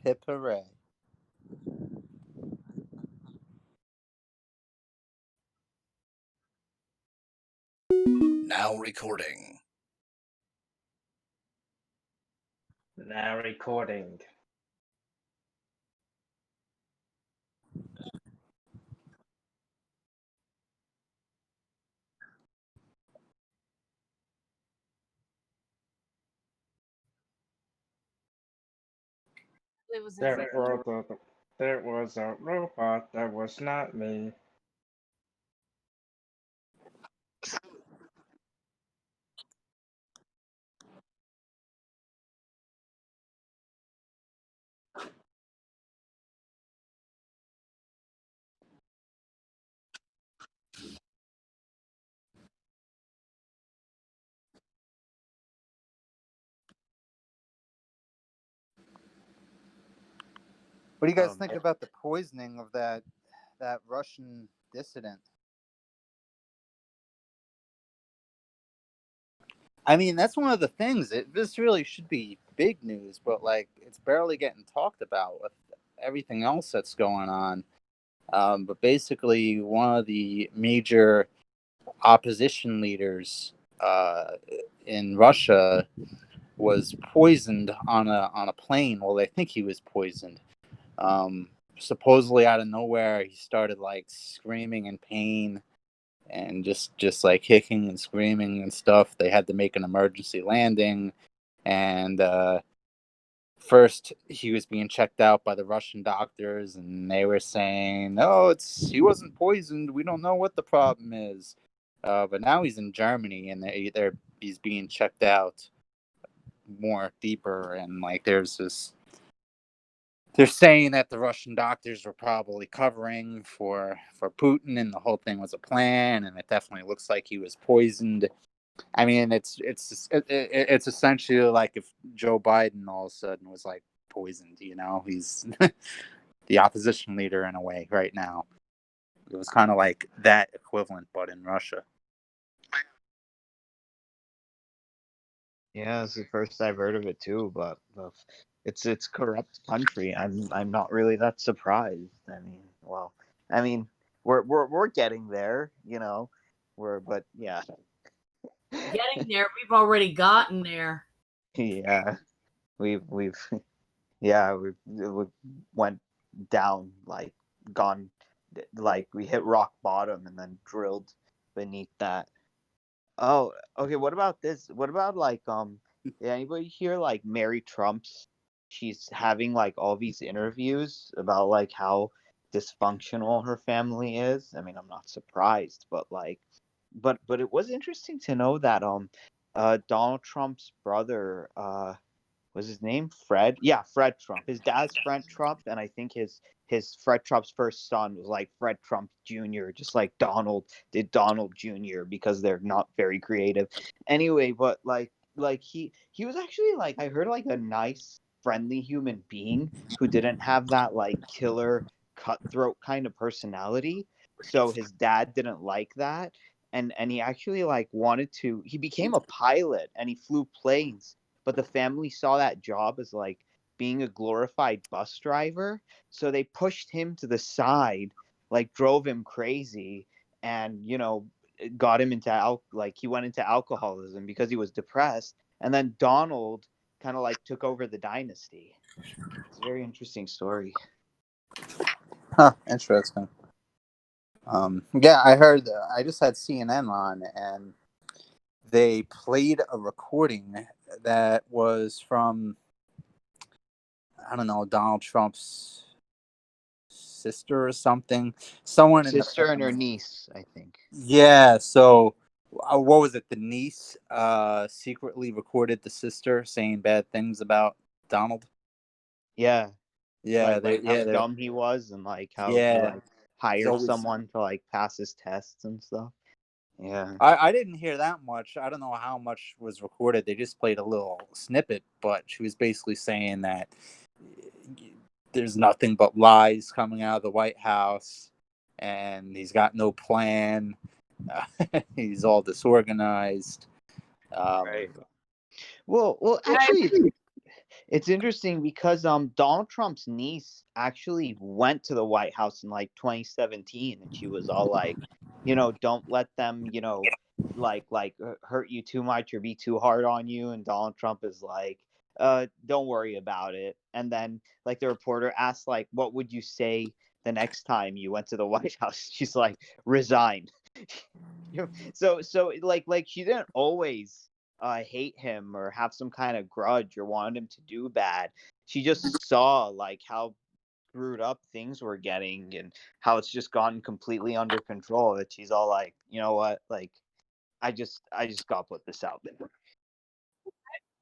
Hip hooray. Now recording. Now recording. It was There exactly. was a robot that was not me. What do you guys Um, think about the poisoning of that Russian dissident? I mean, that's one of the things. This really should be big news, but like it's barely getting talked about with everything else that's going on. But basically, one of the major opposition leaders in Russia was poisoned on a plane. Well, they think he was poisoned. Supposedly out of nowhere, he started like screaming in pain and just like kicking and screaming and stuff. They had to make an emergency landing, and first he was being checked out by the Russian doctors, and they were saying, "No, he wasn't poisoned. We don't know what the problem is." But now he's in Germany, and he's being checked out more deeper, and like there's this. They're saying that the Russian doctors were probably covering for Putin, and the whole thing was a plan, and it definitely looks like he was poisoned. I mean, it's essentially like if Joe Biden all of a sudden was like poisoned. He's the opposition leader in a way right now. It was kind of like that equivalent, but in Russia. Yeah, it's the first I've heard of it too, but it's corrupt country. I'm not really that surprised. I mean, we're getting there, you know. But yeah, Getting there, we've already gotten there. yeah, we've yeah we went down like gone like we hit rock bottom and then drilled beneath that. Oh, okay. What about this? What about like did anybody hear like Mary Trump's she's having like all these interviews about like how dysfunctional her family is? I mean, I'm not surprised, but like but it was interesting to know that Donald Trump's brother was his name Fred? Yeah, Fred Trump. His dad's Fred Trump, and I think his Fred Trump's first son was like Fred Trump Jr., just like Donald did Donald Jr. because they're not very creative. Anyway, but like he was actually like I heard like a nice friendly human being who didn't have that like killer cutthroat kind of personality. So his dad didn't like that. And he actually like wanted to he became a pilot and he flew planes, but the family saw that job as like being a glorified bus driver, so they pushed him to the side, like drove him crazy, and got him into like he went into alcoholism because he was depressed, and then Donald kind of like took over the dynasty. It's a very interesting story. Huh, interesting. Yeah, I heard. I just had CNN on, and they played a recording that was from, I don't know, Donald Trump's sister or something. Someone in the Sister and her family. niece, I think. Yeah. So, what was it? The niece secretly recorded the sister saying bad things about Donald. Yeah, Yeah. like how dumb he was and like how he Yeah. like He's hired always. someone to like pass his tests and stuff. Yeah. I didn't hear that much. I don't know how much was recorded. They just played a little snippet, but she was basically saying that there's nothing but lies coming out of the White House, and he's got no plan. He's all disorganized. Right. Well, I actually, It's interesting because Donald Trump's niece actually went to the White House in like 2017, and she was all like, don't let them, hurt you too much or be too hard on you. And Donald Trump is like, don't worry about it. And then like the reporter asked like, what would you say the next time you went to the White House? She's like, resign. So she didn't always hate him or have some kind of grudge or want him to do bad. She just saw like how screwed up things were getting and how it's just gotten completely under control. That she's all like, you know what, like I just gotta put this out there.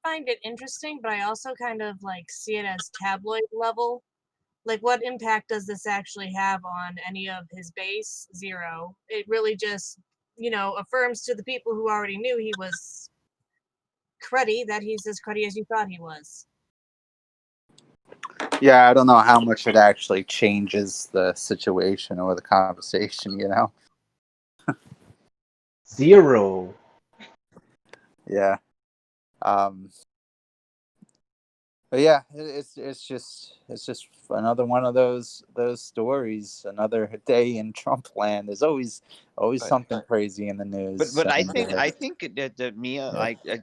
Find it interesting, but I also kind of like see it as tabloid level. Like, what impact does this actually have on any of his base? Zero. It really just, affirms to the people who already knew he was cruddy that he's as cruddy as you thought he was. Yeah, I don't know how much it actually changes the situation or the conversation, Zero. Yeah. But yeah, it's just another one of those stories. Another day in Trump land. There's always But something crazy in the news. but I And, think I think that Mia,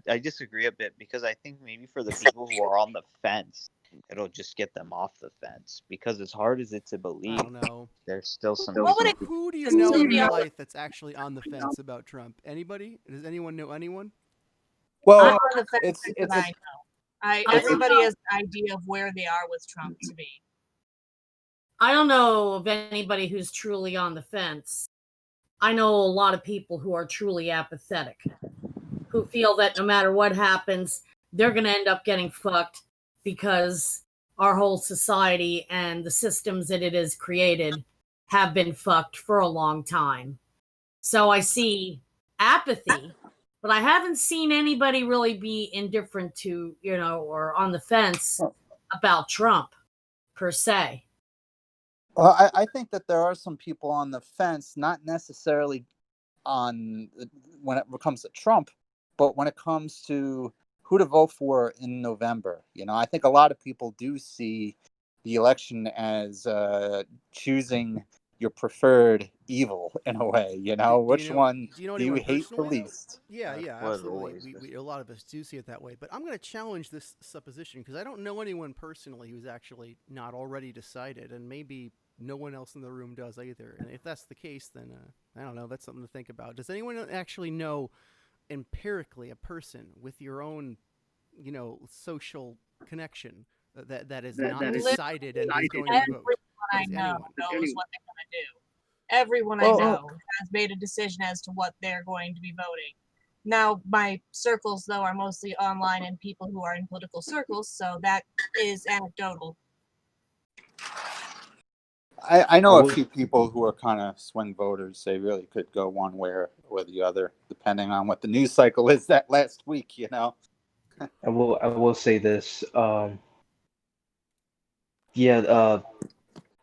I disagree a bit because I think maybe for the people who are on the fence, it'll just get them off the fence because as hard as it's to I believe, don't know. there's still some What would it people. Who do you Just know to in be real honest- life that's actually on the fence about Trump? Anybody? Does anyone know anyone? well, I'm on the fence it's that it's I a, know. Everybody has an idea of where they are with Trump to be. I don't know of anybody who's truly on the fence. I know a lot of people who are truly apathetic, who feel that no matter what happens, they're going to end up getting fucked because our whole society and the systems that it has created have been fucked for a long time. So I see apathy, but I haven't seen anybody really be indifferent to, or on the fence about Trump per se. well, I think that there are some people on the fence, not necessarily on when it comes to Trump, but when it comes to who to vote for in November. I think a lot of people do see the election as choosing your preferred evil in a way. Which one Do you know do you anyone hate the personally? least? Yeah, That's yeah, what it absolutely. always is. We a lot of us do see it that way. But I'm going to challenge this supposition because I don't know anyone personally who's actually not already decided, and maybe no one else in the room does either. And if that's the case, then I don't know. That's something to think about. Does anyone actually know empirically a person with your own, social connection that is not decided and is going to Everyone vote? I Does know anyone? knows what they're going to do. Everyone I know has made a decision as to what they're going to be voting. Now, my circles, though, are mostly online and people who are in political circles, so that is anecdotal. I know I a would few people who are kind of swing voters. They really could go one way or the other, depending on what the news cycle is that last week. I will say this. Yeah,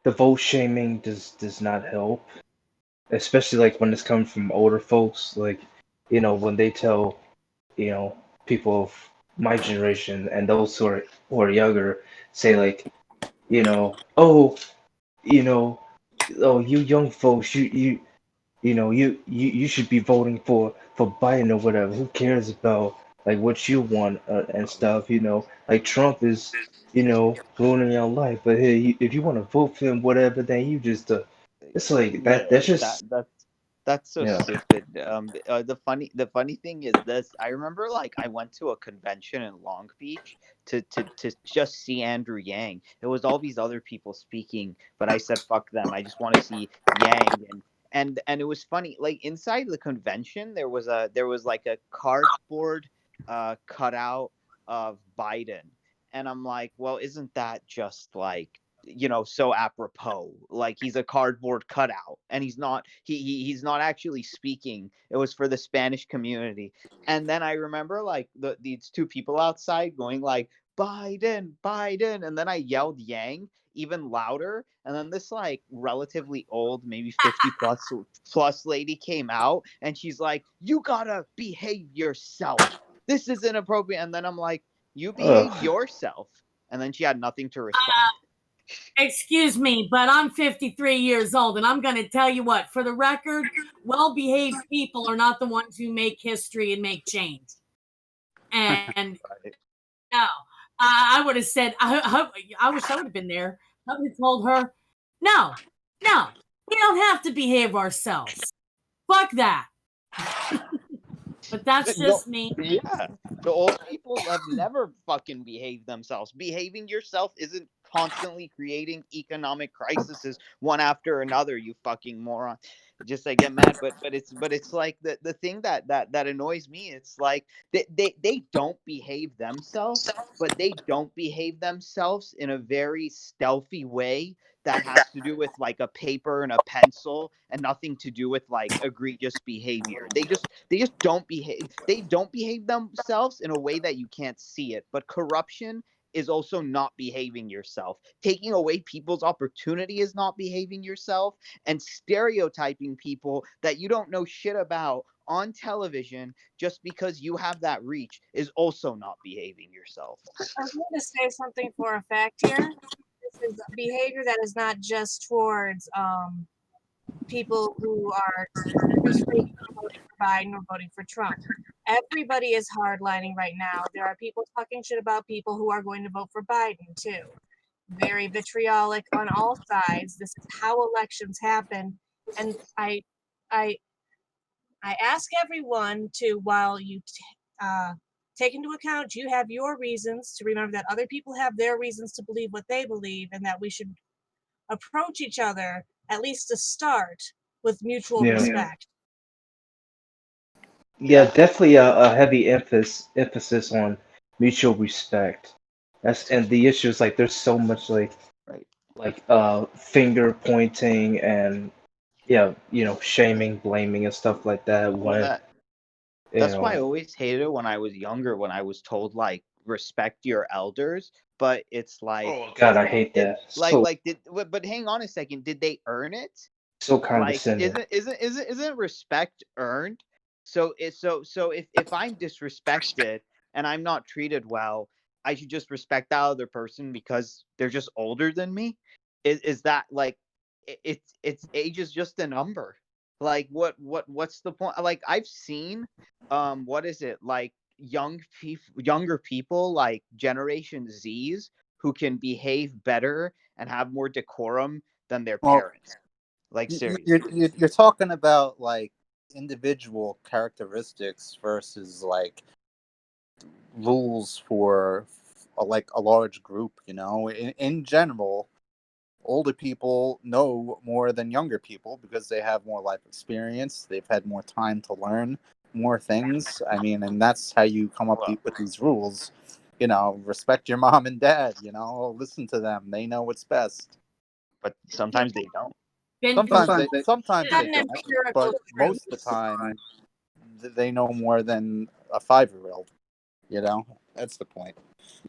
the vote shaming does not help, especially like when it's coming from older folks. Like, when they tell people of my generation and those who are younger say like, oh, you know, oh, you young folks, you should be voting for Biden or whatever. Who cares about like what you want and stuff? Like Trump is, ruining your life. But hey, if you want to vote for him, whatever, then you just it's like that. Yeah, That's just that's so yeah. stupid. The funny thing is this. I remember like I went to a convention in Long Beach to just see Andrew Yang. It was all these other people speaking, but I said fuck them. I just want to see Yang and it was funny. Like inside the convention, there was like a cardboard cutout of Biden, and I'm like, well, isn't that just like so apropos, like he's a cardboard cutout and he's not actually speaking. It was for the Spanish community. And then I remember like these two people outside going like Biden, Biden, and then I yelled Yang even louder, and then this like relatively old, maybe 50 plus lady came out and she's like, you gotta behave yourself, this is inappropriate. And then I'm like, you behave Ugh. yourself. and then she had nothing to respond. Excuse me, but I'm 53 years old, and I'm going to tell you what, for the record, well-behaved people are not the ones who make history and make change. And Right. no, I would have said, I wish I would have been there. I would have told her, no, we don't have to behave ourselves. Fuck that. But that's just me. Yeah, the old people have never fucking behaved themselves. Behaving yourself isn't constantly creating economic crises one after another. You fucking moron. Just I get mad, but it's like the thing that annoys me. It's like they don't behave themselves, but they don't behave themselves in a very stealthy way that has to do with like a paper and a pencil and nothing to do with like egregious behavior. They just don't behave themselves in a way that you can't see it. But corruption is also not behaving yourself. Taking away people's opportunity is not behaving yourself, and stereotyping people that you don't know shit about on television just because you have that reach is also not behaving yourself. I'm going to say something for a fact here. This is behavior that is not just towards people who are just voting for Biden or voting for Trump. Everybody is hardlining right now. There are people talking shit about people who are going to vote for Biden too. Very vitriolic on all sides. This is how elections happen, and I ask everyone to, while you take into account you have your reasons, to remember that other people have their reasons to believe what they believe, and that we should approach each other, at least to start, with mutual Yeah. respect. Yeah, definitely a heavy emphasis on mutual respect. And the issue is like there's so much Right. finger pointing and yeah, shaming, blaming and stuff like that Well, when you that's why I know always hated it when I was younger, when I was told like respect your elders. But it's like, oh God, I hate it that. like So but hang on a second, did they earn it? so Like condescending. isn't respect earned? So if I'm disrespected and I'm not treated well, I should just respect that other person because they're just older than me? Is that like it's age is just a number? Like what's the point? Like I've seen what is it, like younger people like Generation Z's who can behave better and have more decorum than their Well, parents. Like you're, seriously. you're talking about like individual characteristics versus like rules for like a large group. In general, older people know more than younger people because they have more life experience. They've had more time to learn more things. I mean, and that's how you come up Well, with these rules. Respect your mom and dad. Listen to them. They know what's best. but sometimes they don't. Been through Sometimes It's not they an don't, empirical but truth. most of the time they know more than a 5-year-old. That's the point.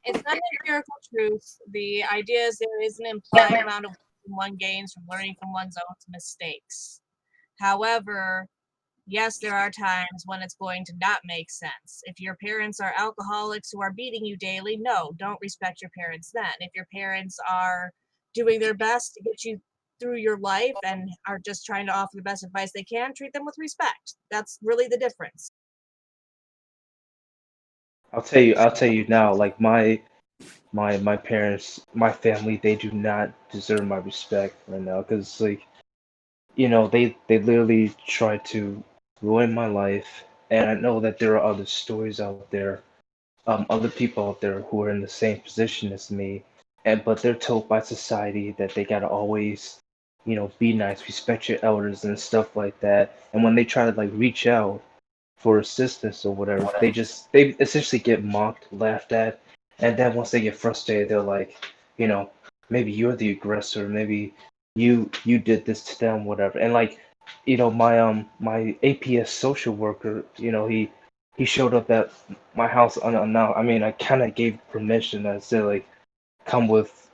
It's not an empirical truth. The idea is there is an implied amount of wisdom one gains from learning from one's own mistakes. However, yes, there are times when it's going to not make sense. If your parents are alcoholics who are beating you daily, no, don't respect your parents then. If your parents are doing their best to get you through your life and are just trying to offer the best advice they can, treat them with respect. That's really the difference. I'll tell you now, like my parents, my family, they do not deserve my respect right now because like they literally tried to ruin my life, and I know that there are other stories out there, other people out there who are in the same position as me, but they're told by society that they gotta always, be nice, respect your elders and stuff like that. And when they try to like reach out for assistance or whatever, they essentially get mocked, laughed at, and then once they get frustrated, they're like, you know, maybe you're the aggressor, maybe you did this to them, whatever. And like, my APS social worker, he showed up at my house unannounced. I mean, I kind of gave permission. I said like, come with,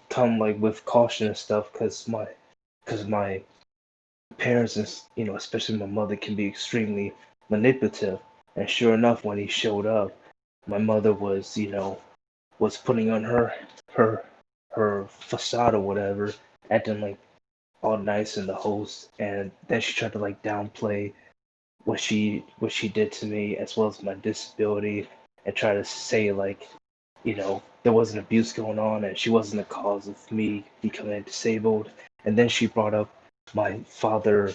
come like with caution and stuff, because my parents and especially my mother can be extremely manipulative. And sure enough, when he showed up, my mother was was putting on her her facade or whatever, acting like all nice and the host, and then she tried to like downplay what she did to me as well as my disability, and try to say like, there wasn't abuse going on and she wasn't the cause of me becoming disabled. And then she brought up my father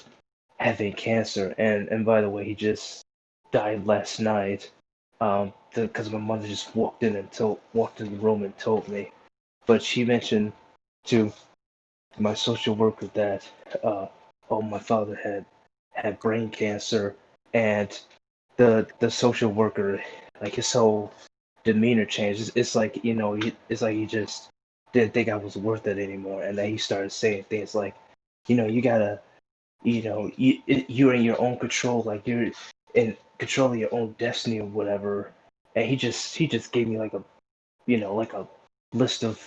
having cancer, and by the way, he just died last night. Because my mother just walked in the room and told me. But she mentioned to my social worker that, uh, oh, my father had brain cancer, and the social worker, like, his whole demeanor changed. It's like, it's like he just didn't think I was worth it anymore, and then he started saying things like, you gotta, you're in your own control, like you're in control of your own destiny or whatever. And he just gave me like a list of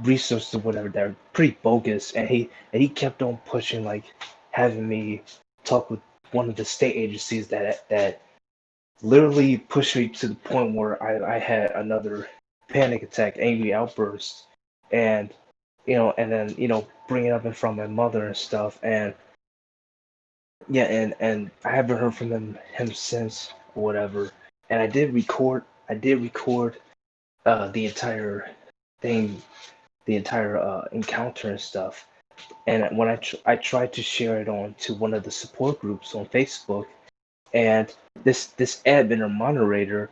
resources or whatever that are pretty bogus, and he kept on pushing, like having me talk with one of the state agencies that literally pushed me to the point where I had another panic attack, angry outburst, and and then bring it up in front of my mother and stuff. And yeah, and I haven't heard from him since or whatever. And I did record the entire thing, the entire encounter and stuff. And when I tried to share it on to one of the support groups on Facebook, and this admin or moderator,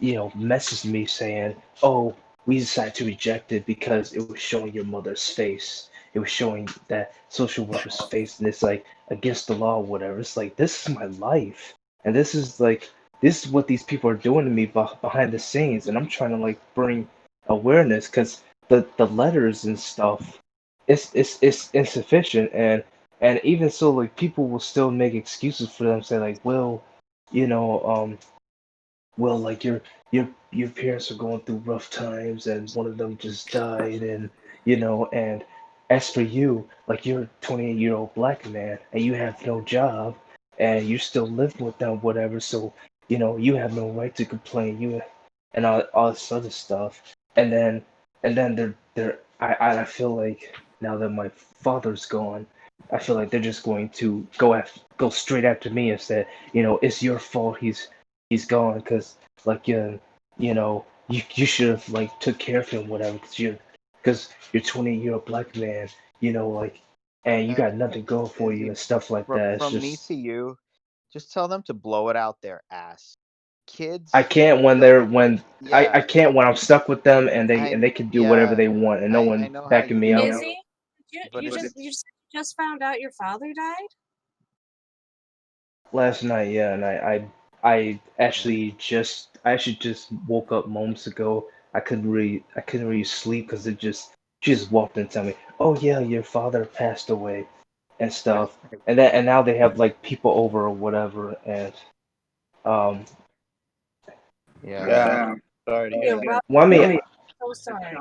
messaged me saying, "Oh, we decided to reject it because it was showing your mother's face. It was showing that social worker's face, and it's like against the law or whatever." It's like, this is my life, and this is what these people are doing to me behind the scenes, and I'm trying to like bring awareness, because the letters and stuff, it's insufficient. And even so, like, people will still make excuses for them, say like, well, you know, like, your parents are going through rough times, and one of them just died, and as for you, like, you're a 28-year-old black man, and you have no job, and you're still living with them, whatever. So, you have no right to complain. And all this other stuff. And then I feel like, now that my father's gone, I feel like they're just going to go straight after me and say, it's your fault he's gone, because, like, you should have, like, took care of him, whatever, because you're 20-year-old black man, like, and you Uh, got nothing going for you Izzy, and stuff like that. It's from me just, to you, just tell them to blow it out their ass. I Kids can't when don't. they're when I Yeah, can't when I'm stuck with them, and they can do whatever yeah. they want, and no I one know how backing you me up. feel, Izzy, you but you if just it's you just found out your father died? Last night, yeah, and I actually just woke up moments ago. I couldn't really sleep because she just walked in and tell me, "Oh yeah, your father passed away," and stuff. And now they have like people over or whatever, and um yeah. Yeah, sorry to hear You're that. rough. well, I mean, So sorry.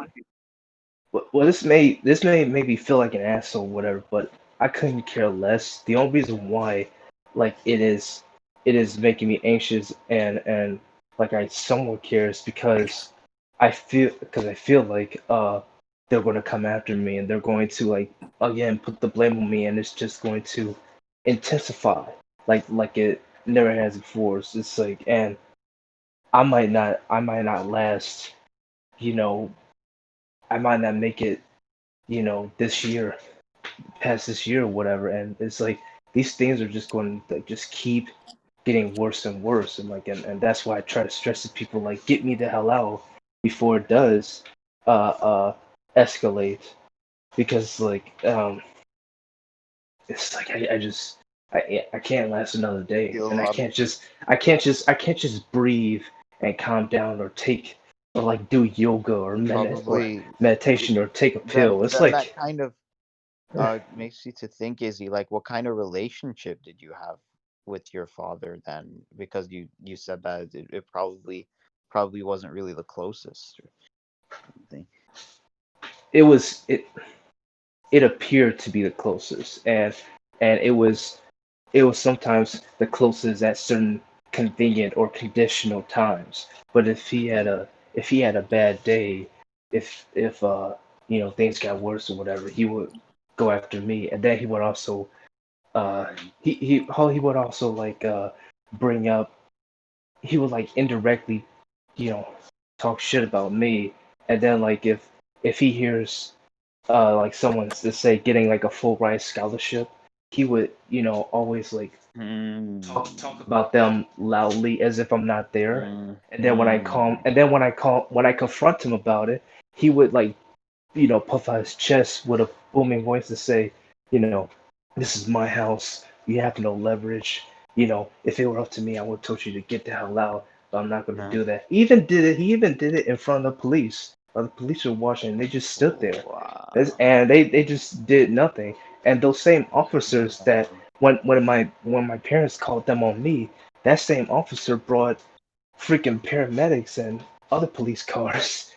well, this may make me feel like an asshole, whatever, but I couldn't care less. The only reason why, like, it is making me anxious, and like, I somewhat care, is because I feel like they're going to come after me, and they're going to, like, again, put the blame on me, and it's just going to intensify, like it never has before. So it's like, and I might not last, you know I might not make it, this year, past this year or whatever. And it's like, these things are just going to, like, just keep getting worse and worse. And, like, and that's why I try to stress to people, like, get me the hell out before it does escalate. Because, like, it's like, I can't last another day, Feel a and I lot of can't just I can't just breathe and calm down, or like do yoga or probably meditation or take a that pill. It's that like, kind of makes you to think, Izzy, like, what kind of relationship did you have with your father then? Because you said that it probably wasn't really the closest or something. it appeared to be the closest, and it was sometimes the closest at certain convenient or conditional times. But if he had a bad day, if things got worse or whatever, he would go after me, and then he would also he would also like bring up he would like indirectly you know talk shit about me, and then like if he hears like someone to say getting like a full ride scholarship, he would always like talk about them loudly as if I'm not there. And then when I confront him about it, he would like puff out his chest with a booming voice to say, you know, this is my house. You have no leverage. If it were up to me, I would have told you to get the hell out. But I'm not going to No. do that. He even did it in front of the police. The police were watching. And they just stood there, Wow. and they just did nothing. And those same officers that when my parents called them on me, that same officer brought freaking paramedics and other police cars,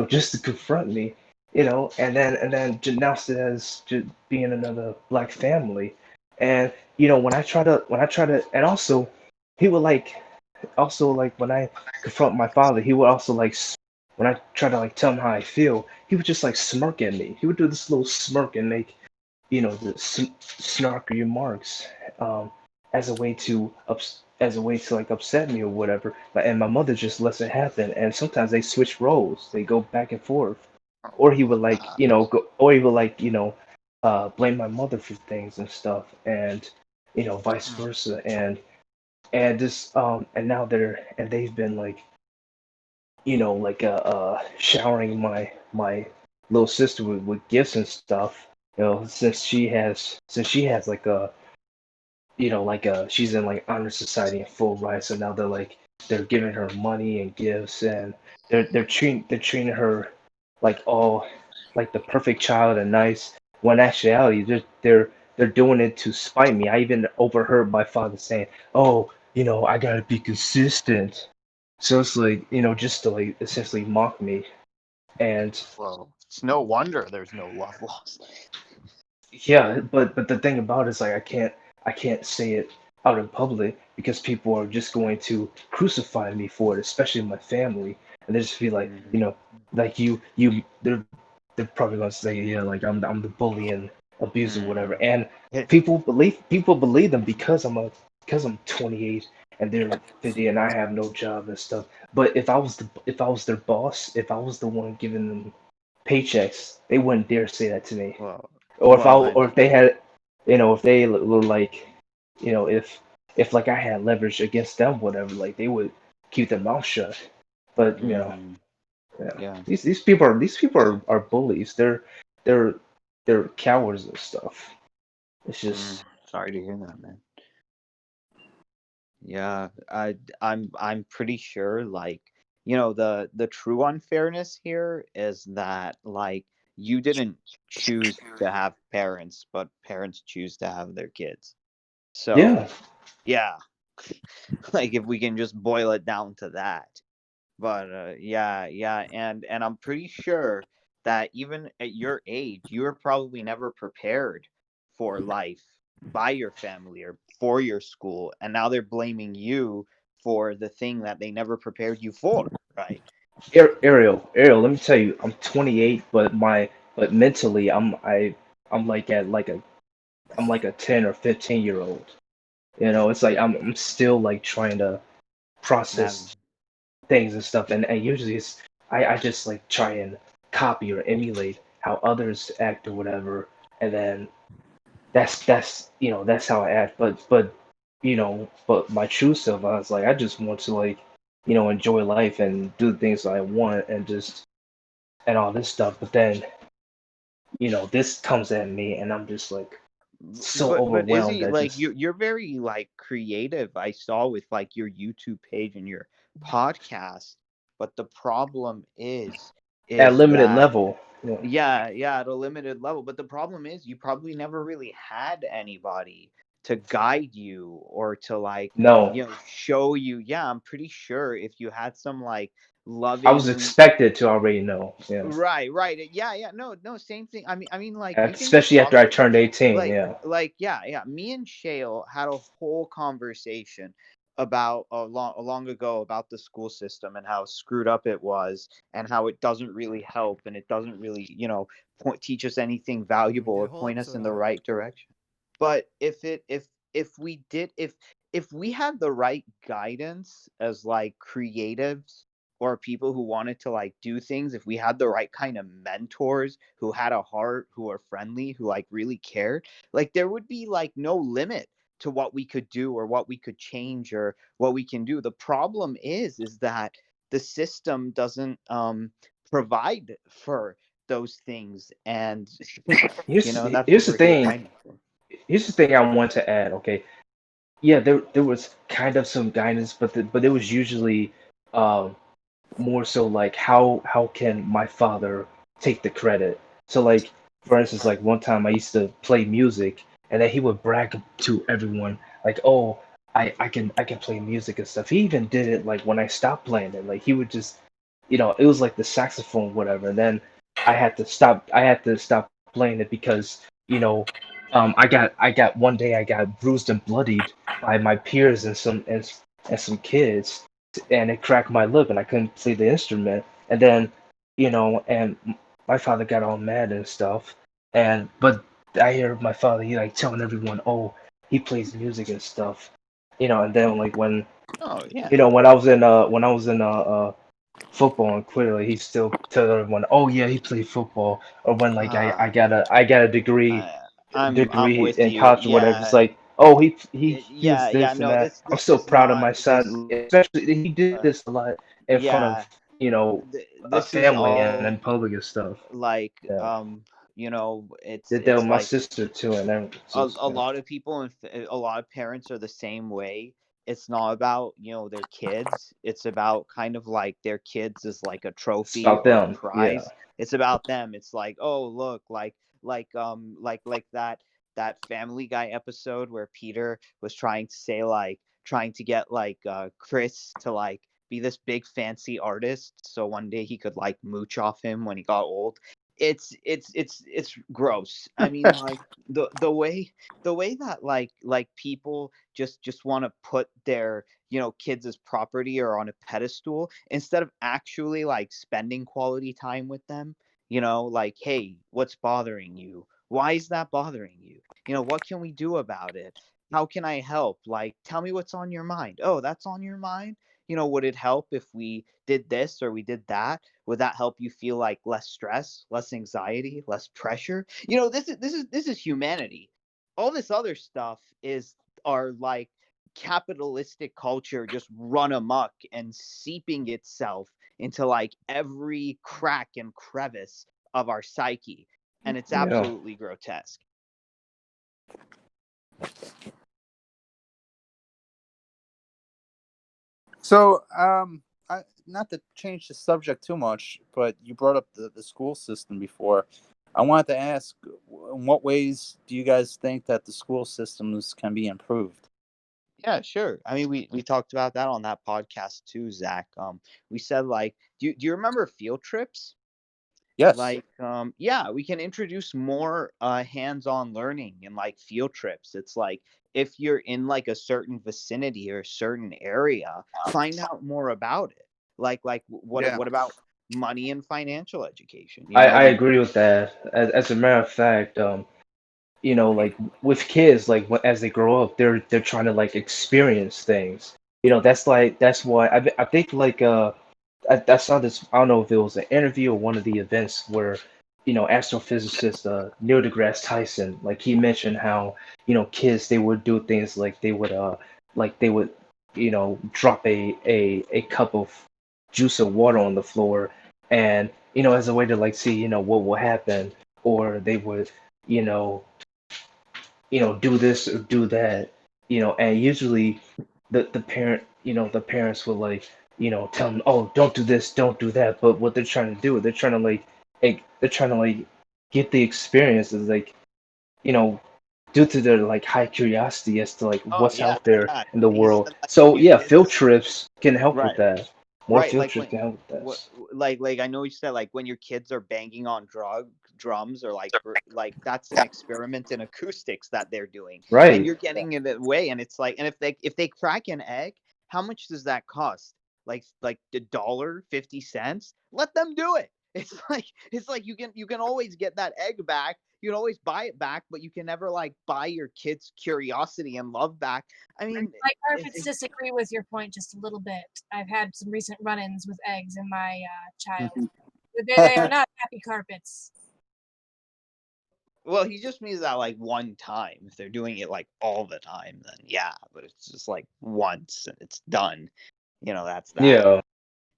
just to confront me, and then denounced it as just being another black family. And when I try to, and also he would like when I confront my father, he would also when I try to like tell him how I feel, he would just like smirk at me. He would do this little smirk and make the snarky remarks, um, as a way to like upset me or whatever. And my mother just lets it happen. And sometimes they switch roles. They go back and forth. Or he would like or he would like blame my mother for things and stuff, and vice versa. And this and now they've been like like showering my little sister with gifts and stuff. Since she has like she's in like honor society and full ride. So now they're giving her money and gifts, and they're treating her like all like the perfect child and nice. When actuality, they're doing it to spite me. I even overheard my father saying, "Oh, I gotta be consistent." So it's like just to like essentially mock me. And Well, it's no wonder there's no love lost. yeah, but the thing about it is like I can't say it out in public because people are just going to crucify me for it, especially my family, and they just feel like like they're probably gonna say, yeah, like I'm the bully and abuser, whatever. And It, people believe them because I'm 28 and they're 50 and I have no job and stuff. But if I was their boss, if I was the one giving them paychecks, they wouldn't dare say that to me. well, Or if they had, if they were like, if like I had leverage against them, whatever, like they would keep their mouth shut. But yeah, yeah. these people are bullies. They're they're cowards and stuff. It's just Sorry to hear that, man. Yeah, I'm pretty sure like the true unfairness here is that like you didn't choose to have parents, but parents choose to have their kids. yeah. So, yeah, like if we can just boil it down to that. But yeah, and I'm pretty sure that even at your age, you were probably never prepared for life by your family or for your school, and now they're blaming you for the thing that they never prepared you for, right? Ariel, let me tell you, I'm 28, but mentally I'm like a 10 or 15-year old. It's like I'm still like trying to Never. process things and stuff, and usually I just like try and copy or emulate how others act or whatever, and then that's how I act. But my true self, I was like, I just want to like enjoy life and do the things I want and just and all this stuff. But then this comes at me, and I'm just like so But overwhelmed Izzy, that like just you're very like creative. I saw with like your YouTube page and your podcast. But the problem at is limited that level. yeah, at a limited level. But the problem is you probably never really had anybody to guide you or to like, No, show you. Yeah, I'm pretty sure if you had some like I was loving. expected to already know. Yeah, Right. Yeah. No, same thing. I mean, like you can just especially after talk I to turned 18. like Yeah. yeah. Me and Shale had a whole conversation about long ago about the school system and how screwed up it was, and how it doesn't really help, and it doesn't really, teach us anything I mean, valuable did or it hold point up? us So in the no. right direction. But if we did if we had the right guidance as like creatives, or people who wanted to like do things, if we had the right kind of mentors who had a heart, who are friendly, who like really cared, like there would be like no limit to what we could do or what we could change or what we can do. The problem is that the system doesn't provide for those things, and Here's that's what here's the we're here thing. fighting for. Here's the thing I want to add. Okay, yeah, there was kind of some guidance, but it was usually um more so like how can my father take the credit? So like for instance, like one time I used to play music and then he would brag to everyone like, oh, I can play music and stuff. He even did it like when I stopped playing it. Like he would just it was like the saxophone, whatever. And then I had to stop playing it because, you know, I got one day I got bruised and bloodied by my peers and some kids and it cracked my lip and I couldn't play the instrument. And then, and my father got all mad and stuff. And but I hear my father he like telling everyone, oh, he plays music and stuff. And then like Oh yeah. when I was in football and quit, like he still tell everyone, oh yeah, he played football. Or when like I, uh, I got a I got a degree I, I'm degree with in you. college or whatever. It's Yeah. like, oh, he was Yeah, this and no, that. this I'm this so is proud of not my son. this. Especially he did uh, this a lot in front yeah, of a this is family and all in public and stuff. like, Yeah, it's did that with my like sister too, and then a lot of people and a lot of parents are the same way. It's not about, their kids. It's about kind of like their kids as like a it's trophy about or a them. Yeah, prize. It's about them. It's like, oh, look, like that Family Guy episode where Peter was trying to get Chris to like be this big fancy artist so one day he could like mooch off him when he got old. It's gross. I mean, like the way that people just want to put their kids as property or on a pedestal instead of actually like spending quality time with them. Like, hey, what's bothering you? Why is that bothering you? What can we do about it? How can I help? Like, tell me what's on your mind. Oh, that's on your mind. Would it help if we did this or we did that? Would that help you feel like less stress, less anxiety, less pressure? This is humanity. All this other stuff is our like capitalistic culture just run amok and seeping itself into like every crack and crevice of our psyche, and it's yeah. absolutely grotesque. So, not to change the subject too much, but you brought up the school system before. I wanted to ask, in what ways do you guys think that the school systems can be improved? Yeah, sure. I mean, we talked about that on that podcast too, Zach. We said like, do you remember field trips? Yes. Like, yeah, we can introduce more hands-on learning in like field trips. It's like if you're in like a certain vicinity or a certain area, find out more about it. Like what Yeah. what about money and financial education? I The agree with that. As a matter of fact, like with kids, like as they grow up, they're trying to like experience things. That's why I think like I saw this. I don't know if it was an interview or one of the events where, astrophysicist Neil deGrasse Tyson, like he mentioned how, kids they would do things like they would, drop a cup of juice or water on the floor, and as a way to like see, what will happen, or they would, you know, do this or do that, and usually the parents will like, tell them, oh, don't do this, don't do that. But what they're trying to do, they're trying to like get the experience of like, you know, due to their like high curiosity as to like oh what's yeah, out there yeah. in the He world. said like when So your yeah, field kids trips can help with right. that. More Right, field like trips when can help with what this. like I know you said like when your kids are banging on drums or like that's an experiment in acoustics that they're doing, and Right. you're getting in the way, and it's like, and if they crack an egg, how much does that cost? Like $1.50? Let them do it. It's like you can always get that egg back. You can always buy it back, but you can never like buy your kid's curiosity and love back. I mean, My carpets disagree with your point just a little bit. I've had some recent run-ins with eggs in my child. They are not happy carpets. well, he just means that like one time. If they're doing it like all the time, then yeah. But it's just like once and it's done. That's that. Yeah.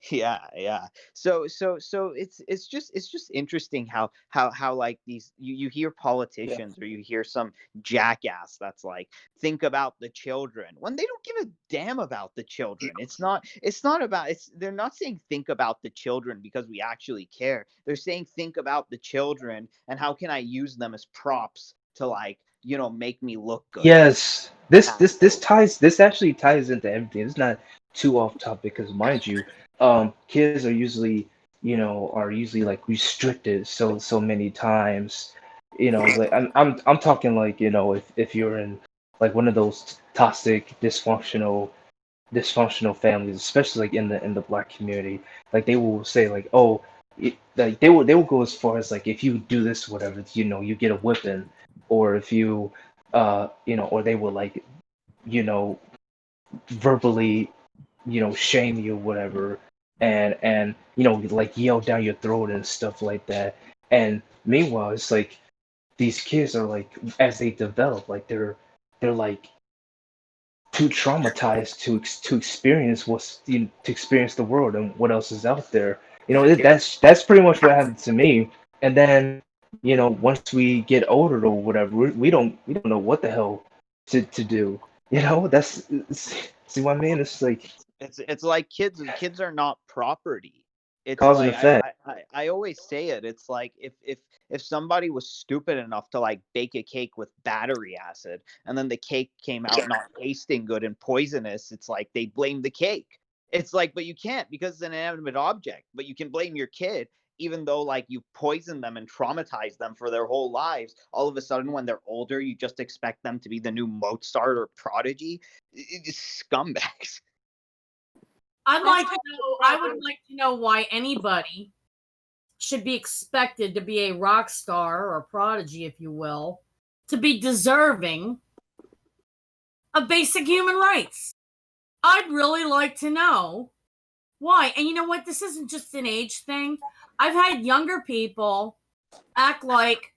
Yeah, yeah. So it's just interesting how like these you hear Yeah. politicians or you hear some jackass that's like think about the children when they don't give a damn about the children. It's not about they're not saying think about the children because we actually care. They're saying think about the children and how can I use them as props to like, make me look good. Yes. This this this Asshole. ties this actually ties into everything. It's not too off topic because mind you, kids are usually like restricted so many times. Like I'm talking like, if you're in like one of those toxic, dysfunctional families, especially like in the black community, like they will say like, oh, like they will go as far as like if you do this whatever, you get a whipping, or if you or they will like, you know verbally, shame you whatever, and like yell down your throat and stuff like that. And meanwhile, it's like these kids are like, as they develop, like they're like too traumatized to experience to experience the world and what else is out there. That's pretty much what happened to me. And then, once we get older or whatever, we don't know what the hell to do. That's, see what I mean? It's like It's like kids are not property. It's cause and like effect. I always say it. It's like if somebody was stupid enough to like bake a cake with battery acid and then the cake came out not tasting good and poisonous, it's like they blame the cake. It's like, but you can't because it's an inanimate object. But you can blame your kid even though like you poison them and traumatize them for their whole lives. All of a sudden when they're older, you just expect them to be the new Mozart or Prodigy. It's scumbags. I would like to know why anybody should be expected to be a rock star or a prodigy, if you will, to be deserving of basic human rights. I'd really like to know why. And you know what? This isn't just an age thing. I've had younger people act like,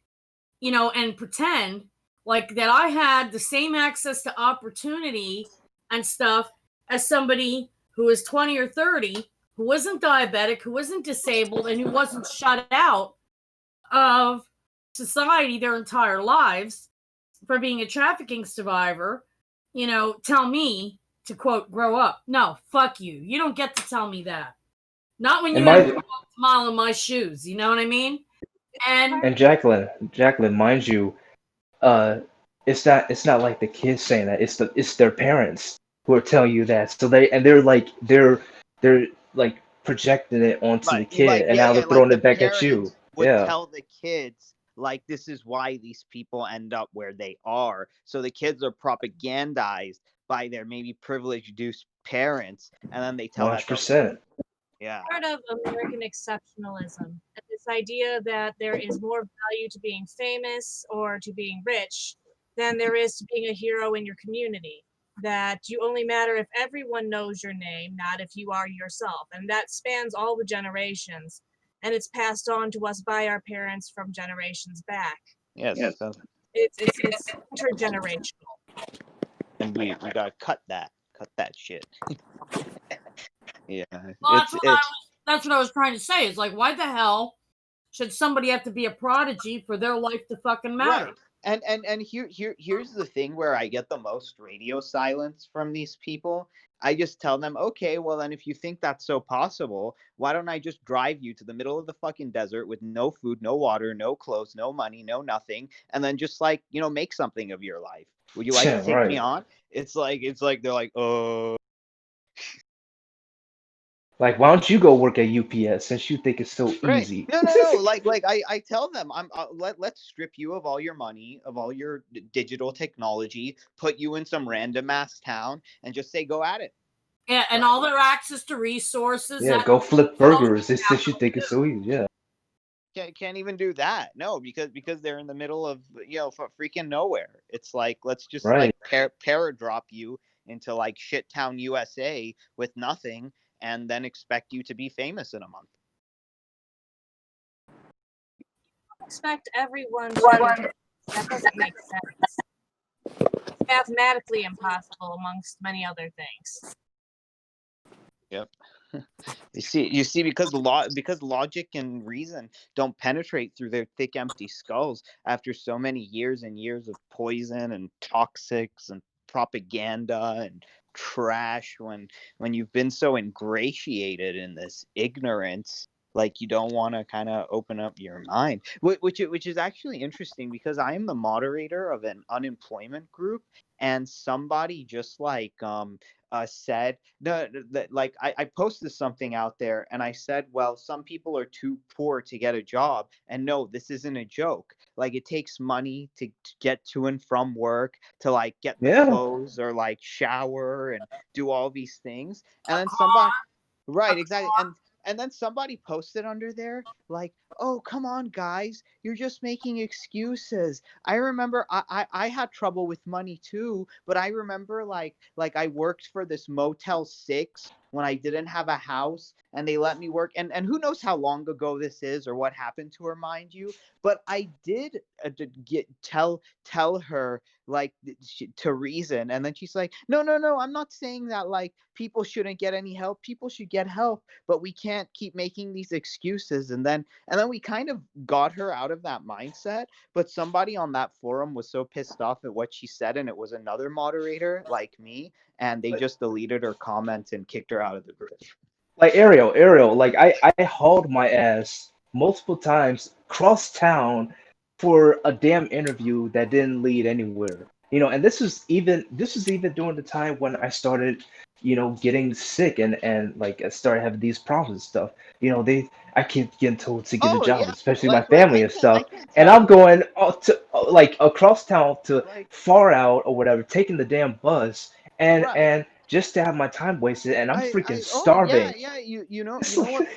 and pretend like that I had the same access to opportunity and stuff as somebody who is 20 or 30, who wasn't diabetic, who wasn't disabled, and who wasn't shut out of society their entire lives for being a trafficking survivor, tell me to quote, grow up. No, fuck you. You don't get to tell me that. Not when And you have my a smile in my shoes. You know what I mean? And and Jacqueline, mind you, uh, it's not like the kids saying that. It's their parents who are telling you that. So they're like projecting it onto the kid, Like and yeah, now yeah, they're like throwing the it back at you. parents would Yeah, tell the kids like this is why these people end up where they are. So the kids are propagandized by their maybe privileged parents, and then they tell that to other 100%. kids. Yeah. Part of American exceptionalism, and this idea that there is more value to being famous or to being rich than there is to being a hero in your community. That you only matter if everyone knows your name, not if you are yourself. And that spans all the generations. And it's passed on to us by our parents from generations back. Yes. It's intergenerational. And we gotta cut that shit. Yeah. well, that's what I was trying to say. It's like, why the hell should somebody have to be a prodigy for their life to fucking matter? Right. And here's the thing where I get the most radio silence from these people. I just tell them, okay, well then if you think that's so possible, why don't I just drive you to the middle of the fucking desert with no food, no water, no clothes, no money, no nothing, and then just like, make something of your life. Would you like to Yeah, take me right. on? It's like they're like, oh. Like, why don't you go work at UPS since you think it's so Right. easy? No. Like I tell them, let's strip you of all your money, of all your digital technology, put you in some random ass town, and just say go at it. And all their access to resources. Yeah, That go flip social burgers. They should think it's so easy. Yeah. Can't even do that. No, because they're in the middle of freaking nowhere. It's like, let's just Right. like paradrop you into like shit town USA with nothing, and then expect you to be famous in a month. Expect everyone to be. That doesn't make sense. It's mathematically impossible, amongst many other things. Yep. You see, because logic and reason don't penetrate through their thick, empty skulls after so many years and years of poison and toxics and propaganda and trash. When you've been so ingratiated in this ignorance, like, you don't want to kind of open up your mind, which is actually interesting, because I am the moderator of an unemployment group, and somebody just like said, no, that, like, I posted something out there, and I said, well, some people are too poor to get a job, and no, this isn't a joke. Like, it takes money to get to and from work, to like get the Yeah. clothes, or like shower and do all these things. And A then car, somebody, a right, exactly. car. And then somebody posted under there like, oh, come on, guys, you're just making excuses. I remember I had trouble with money too, but I remember like I worked for this Motel 6 when I didn't have a house, and they let me work, and who knows how long ago this is or what happened to her, mind you, but I did tell her, like, to reason. And then she's like, no, no, no, I'm not saying that like people shouldn't get any help. People should get help, but we can't keep making these excuses. And then we kind of got her out of that mindset, but somebody on that forum was so pissed off at what she said, and it was another moderator like me, and they just deleted her comment and kicked her out of the group. Like Ariel, like I hauled my ass multiple times cross town for a damn interview that didn't lead anywhere. And this was even during the time when I started, getting sick and like I started having these problems and stuff. I keep getting told to get a Oh job, yeah, especially my like family and I stuff. can't And tell I'm you, going to like across town to like, far out or whatever, taking the damn bus and right. and just to have my time wasted, and I'm freaking Oh yeah, starving. yeah, It's you know what, like,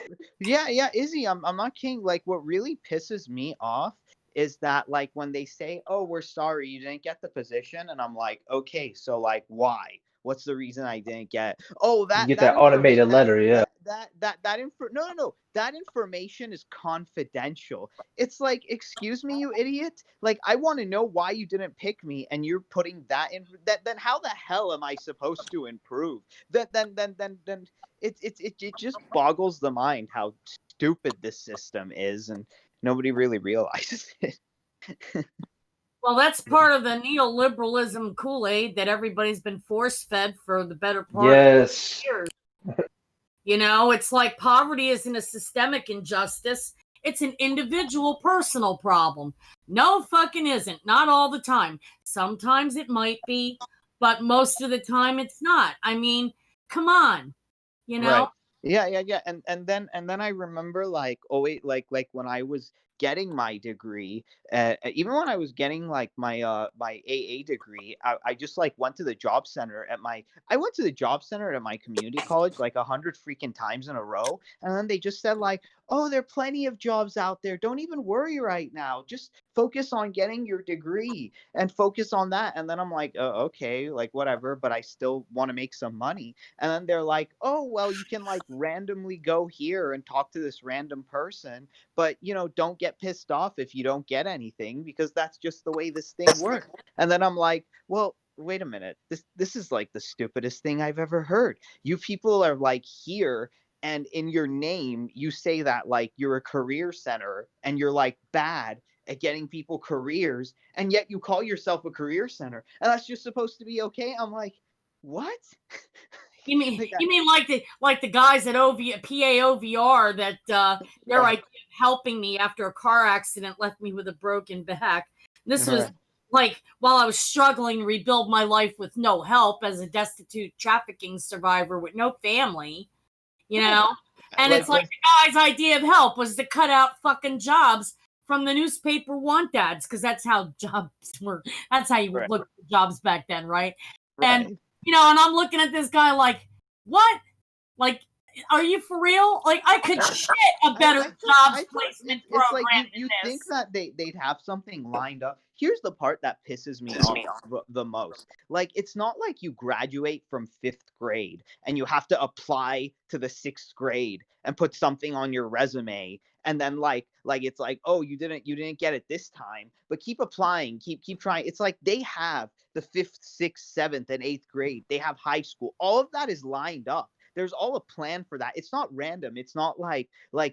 yeah, yeah, Izzy, I'm not kidding. Like, what really pisses me off is that, like, when they say, oh, we're sorry you didn't get the position, and I'm like, okay, so like, why? What's the reason I didn't get? Oh, you that get that that information automated letter, yeah. no, no, no, that information is confidential. It's like, excuse me, you idiot. Like, I want to know why you didn't pick me, and you're putting that in. Then how the hell am I supposed to improve? Then it just boggles the mind how stupid this system is, and nobody really realizes it. Well, that's part of the neoliberalism Kool-Aid that everybody's been force-fed for the better part of Yes. years. It's like poverty isn't a systemic injustice. It's an individual personal problem. No fucking isn't. Not all the time. Sometimes it might be, but most of the time it's not. I mean, come on, you know? Right. Yeah, yeah, yeah. And then I remember, like, oh wait, like when I was getting my degree, even when I was getting like my AA degree, I just like went to the job center at my I went to the job center at my community college like 100 freaking times in a row, and then they just said like, oh, there are plenty of jobs out there. Don't even worry right now. Just focus on getting your degree and focus on that. And then I'm like, oh, okay, like whatever, but I still want to make some money. And then they're like, oh, well, you can like randomly go here and talk to this random person, but don't get pissed off if you don't get anything, because that's just the way this thing works. And then I'm like, well, wait a minute, this is like the stupidest thing I've ever heard. You people are like here, and in your name you say that like you're a career center, and you're like bad at getting people careers, and yet you call yourself a career center, and that's just supposed to be okay. I'm like, what? You mean Like, you mean like the guys at PAOVR that their right, idea of helping me after a car accident left me with a broken back. This was right, like while I was struggling to rebuild my life with no help as a destitute trafficking survivor with no family, you right. know? And it's Like, like the guy's idea of help was to cut out fucking jobs from the newspaper want ads, because that's how jobs were. That's how you right, look at jobs back then, right? And right. and I'm looking at this guy like, What? Like, are you for real? Like, I could shit a better jobs placement it's like program you than think this. that they'd have something lined up. Here's the part that pisses me off the most. Like, it's not like you graduate from 5th grade and you have to apply to the 6th grade and put something on your resume, and then like it's like, oh, you didn't get it this time, but keep applying, keep trying. It's like they have the 5th, 6th, 7th, and 8th grade. They have high school. All of that is lined up. There's all a plan for that. It's not random. It's not like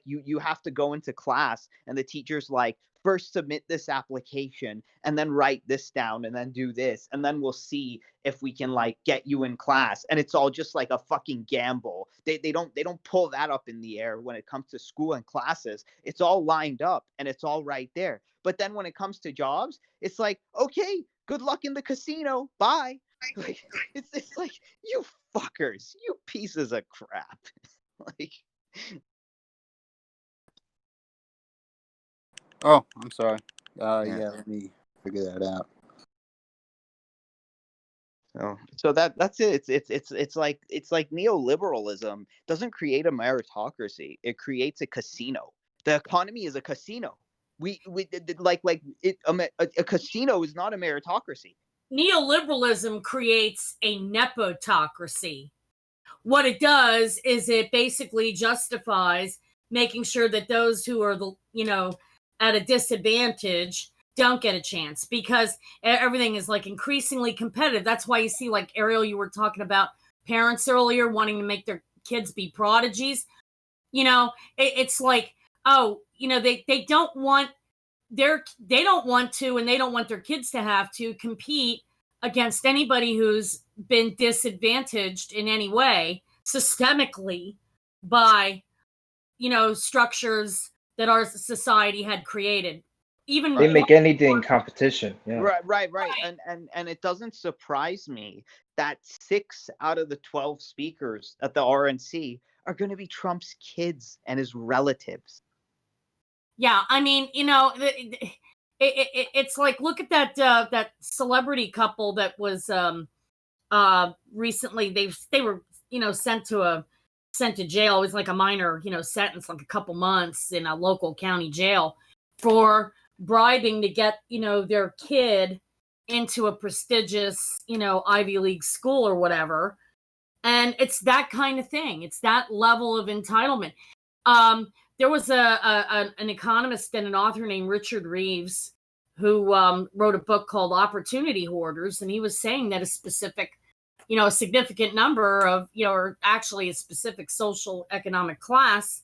you have to go into class and the teacher's like, first submit this application and then write this down and then do this and then we'll see if we can like get you in class. And it's all just like a fucking gamble. They don't pull that up in the air when it comes to school and classes. It's all lined up and it's all right there. But then when it comes to jobs, it's like, okay, good luck in the casino, bye. Like, it's like, you fuckers, you pieces of crap. Like, Oh, I'm sorry. Yeah. Yeah, let me figure that out. so that's it. It's like neoliberalism doesn't create a meritocracy. It creates a casino. The economy is a casino. We like it a casino is not a meritocracy. Neoliberalism creates a nepotocracy. What it does is it basically justifies making sure that those who are at a disadvantage don't get a chance, because everything is like increasingly competitive. That's why you see, like, Ariel, you were talking about parents earlier wanting to make their kids be prodigies. It's like, oh, they don't want they don't want to, and they don't want their kids to have to compete against anybody who's been disadvantaged in any way systemically by structures that our society had created. Even They Right. make anything competition. Yeah. Right. And it doesn't surprise me that 6 out of the 12 speakers at the RNC are going to be Trump's kids and his relatives. Yeah, I mean, it's like, look at that celebrity couple that was recently, they were sent to jail. It was like a minor sentence, like a couple months in a local county jail for bribing to get their kid into a prestigious Ivy League school or whatever. And it's that kind of thing. It's that level of entitlement. There was an economist and an author named Richard Reeves who wrote a book called Opportunity Hoarders, and he was saying that a significant number of, or actually a specific social economic class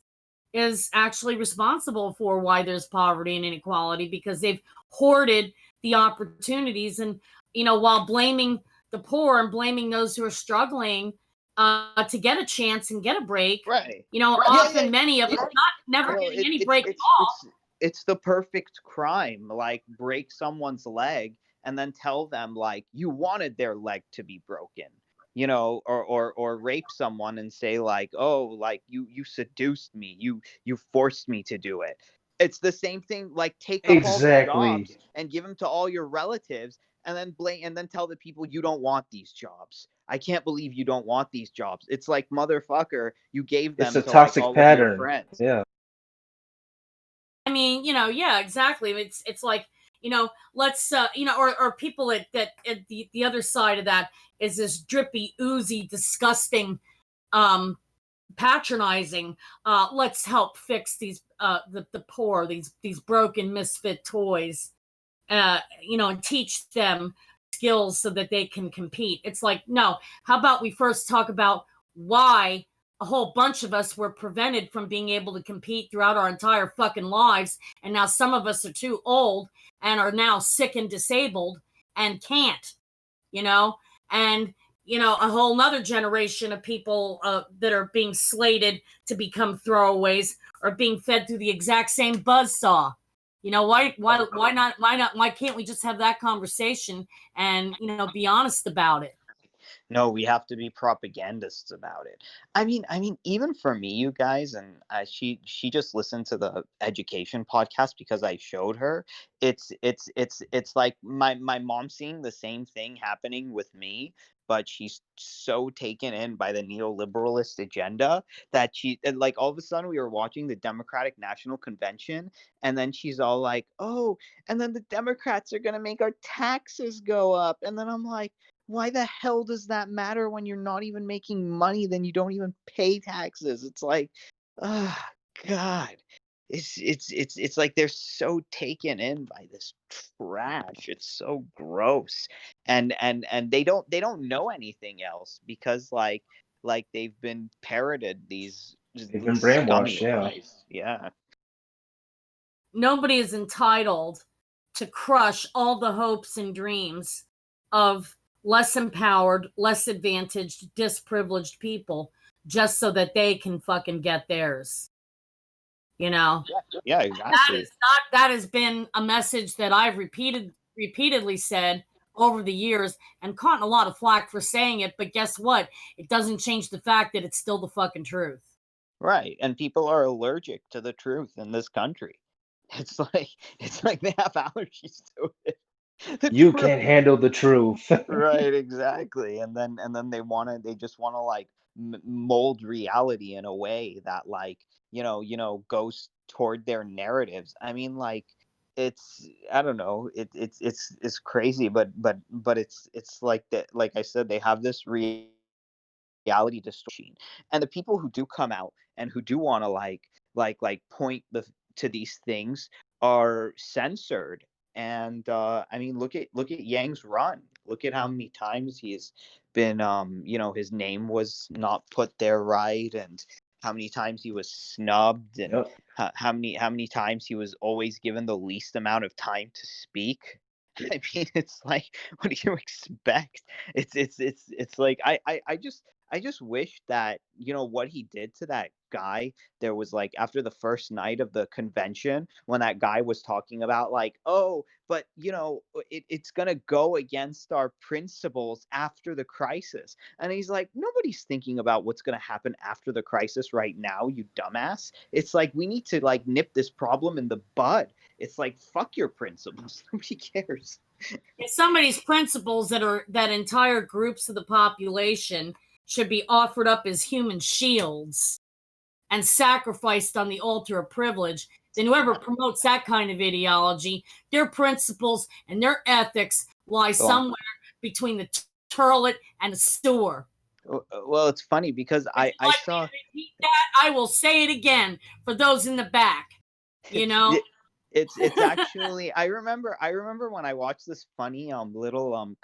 is actually responsible for why there's poverty and inequality, because they've hoarded the opportunities. And while blaming the poor and blaming those who are struggling to get a chance and get a break, Right. often Yeah. many of them not never Well, getting any break at all. it's the perfect crime. Like, break someone's leg and then tell them like you wanted their leg to be broken, or rape someone and say like, oh, like you seduced me, you forced me to do it. It's the same thing. Like, take up all the Exactly. jobs and give them to all your relatives, and then blame and then tell the people you don't want these jobs. I can't believe you don't want these jobs. It's like, motherfucker, you gave It's them a to like toxic all of your pattern. friends. Yeah. I mean, yeah, exactly. It's like, let's or people that at the other side of that is this drippy, oozy, disgusting, patronizing. Let's help fix these the poor, these broken misfit toys, and teach them skills so that they can compete. It's like, no, how about we first talk about why a whole bunch of us were prevented from being able to compete throughout our entire fucking lives, and now some of us are too old and are now sick and disabled and can't, you know and a whole nother generation of people that are being slated to become throwaways are being fed through the exact same buzzsaw. Why can't we just have that conversation and be honest about it? No, we have to be propagandists about it. I mean, even for me, you guys, and she just listened to the education podcast because I showed her. It's like my mom seeing the same thing happening with me, but she's so taken in by the neoliberalist agenda that like all of a sudden we were watching the Democratic National Convention, and then she's all like, "Oh, and then the Democrats are going to make our taxes go up." And then I'm like, why the hell does that matter when you're not even making money? Then you don't even pay taxes. It's like, oh God. It's like they're so taken in by this trash. It's so gross. And they don't know anything else because they've been parroted They've been these brainwashed, scummy yeah. lies. Yeah. Nobody is entitled to crush all the hopes and dreams of less empowered, less advantaged, disprivileged people just so that they can fucking get theirs. You know? Yeah, exactly. That has been a message that I've repeatedly said over the years and caught a lot of flack for saying it, but guess what? It doesn't change the fact that it's still the fucking truth. Right. And people are allergic to the truth in this country. It's like they have allergies to it. The You truth. can't handle the truth. Right, exactly. And then they just want to like mold reality in a way that like, goes toward their narratives. I mean, like, it's, I don't know, it's crazy, but it's like that, like I said, they have this reality distortion, and the people who do come out and who do want to like point to these things are censored. And I mean, look at Yang's run. Look at how many times he's been, his name was not put there right, and how many times he was snubbed, and Yep. how many times he was always given the least amount of time to speak. I mean, it's like, what do you expect? It's like I just wish that, what he did to that guy. There was like, after the first night of the convention, when that guy was talking about like, oh, but it's gonna go against our principles after the crisis. And he's like, nobody's thinking about what's gonna happen after the crisis right now, you dumbass. It's like, we need to like nip this problem in the bud. It's like, fuck your principles. Nobody cares. If somebody's principles that entire groups of the population should be offered up as human shields and sacrificed on the altar of privilege, then whoever promotes that kind of ideology, their principles and their ethics lie somewhere between the toilet and the sewer. Well, it's funny because If I you'd I like me saw to repeat that, I will say it again for those in the back. You know? it's actually, I remember when I watched this funny little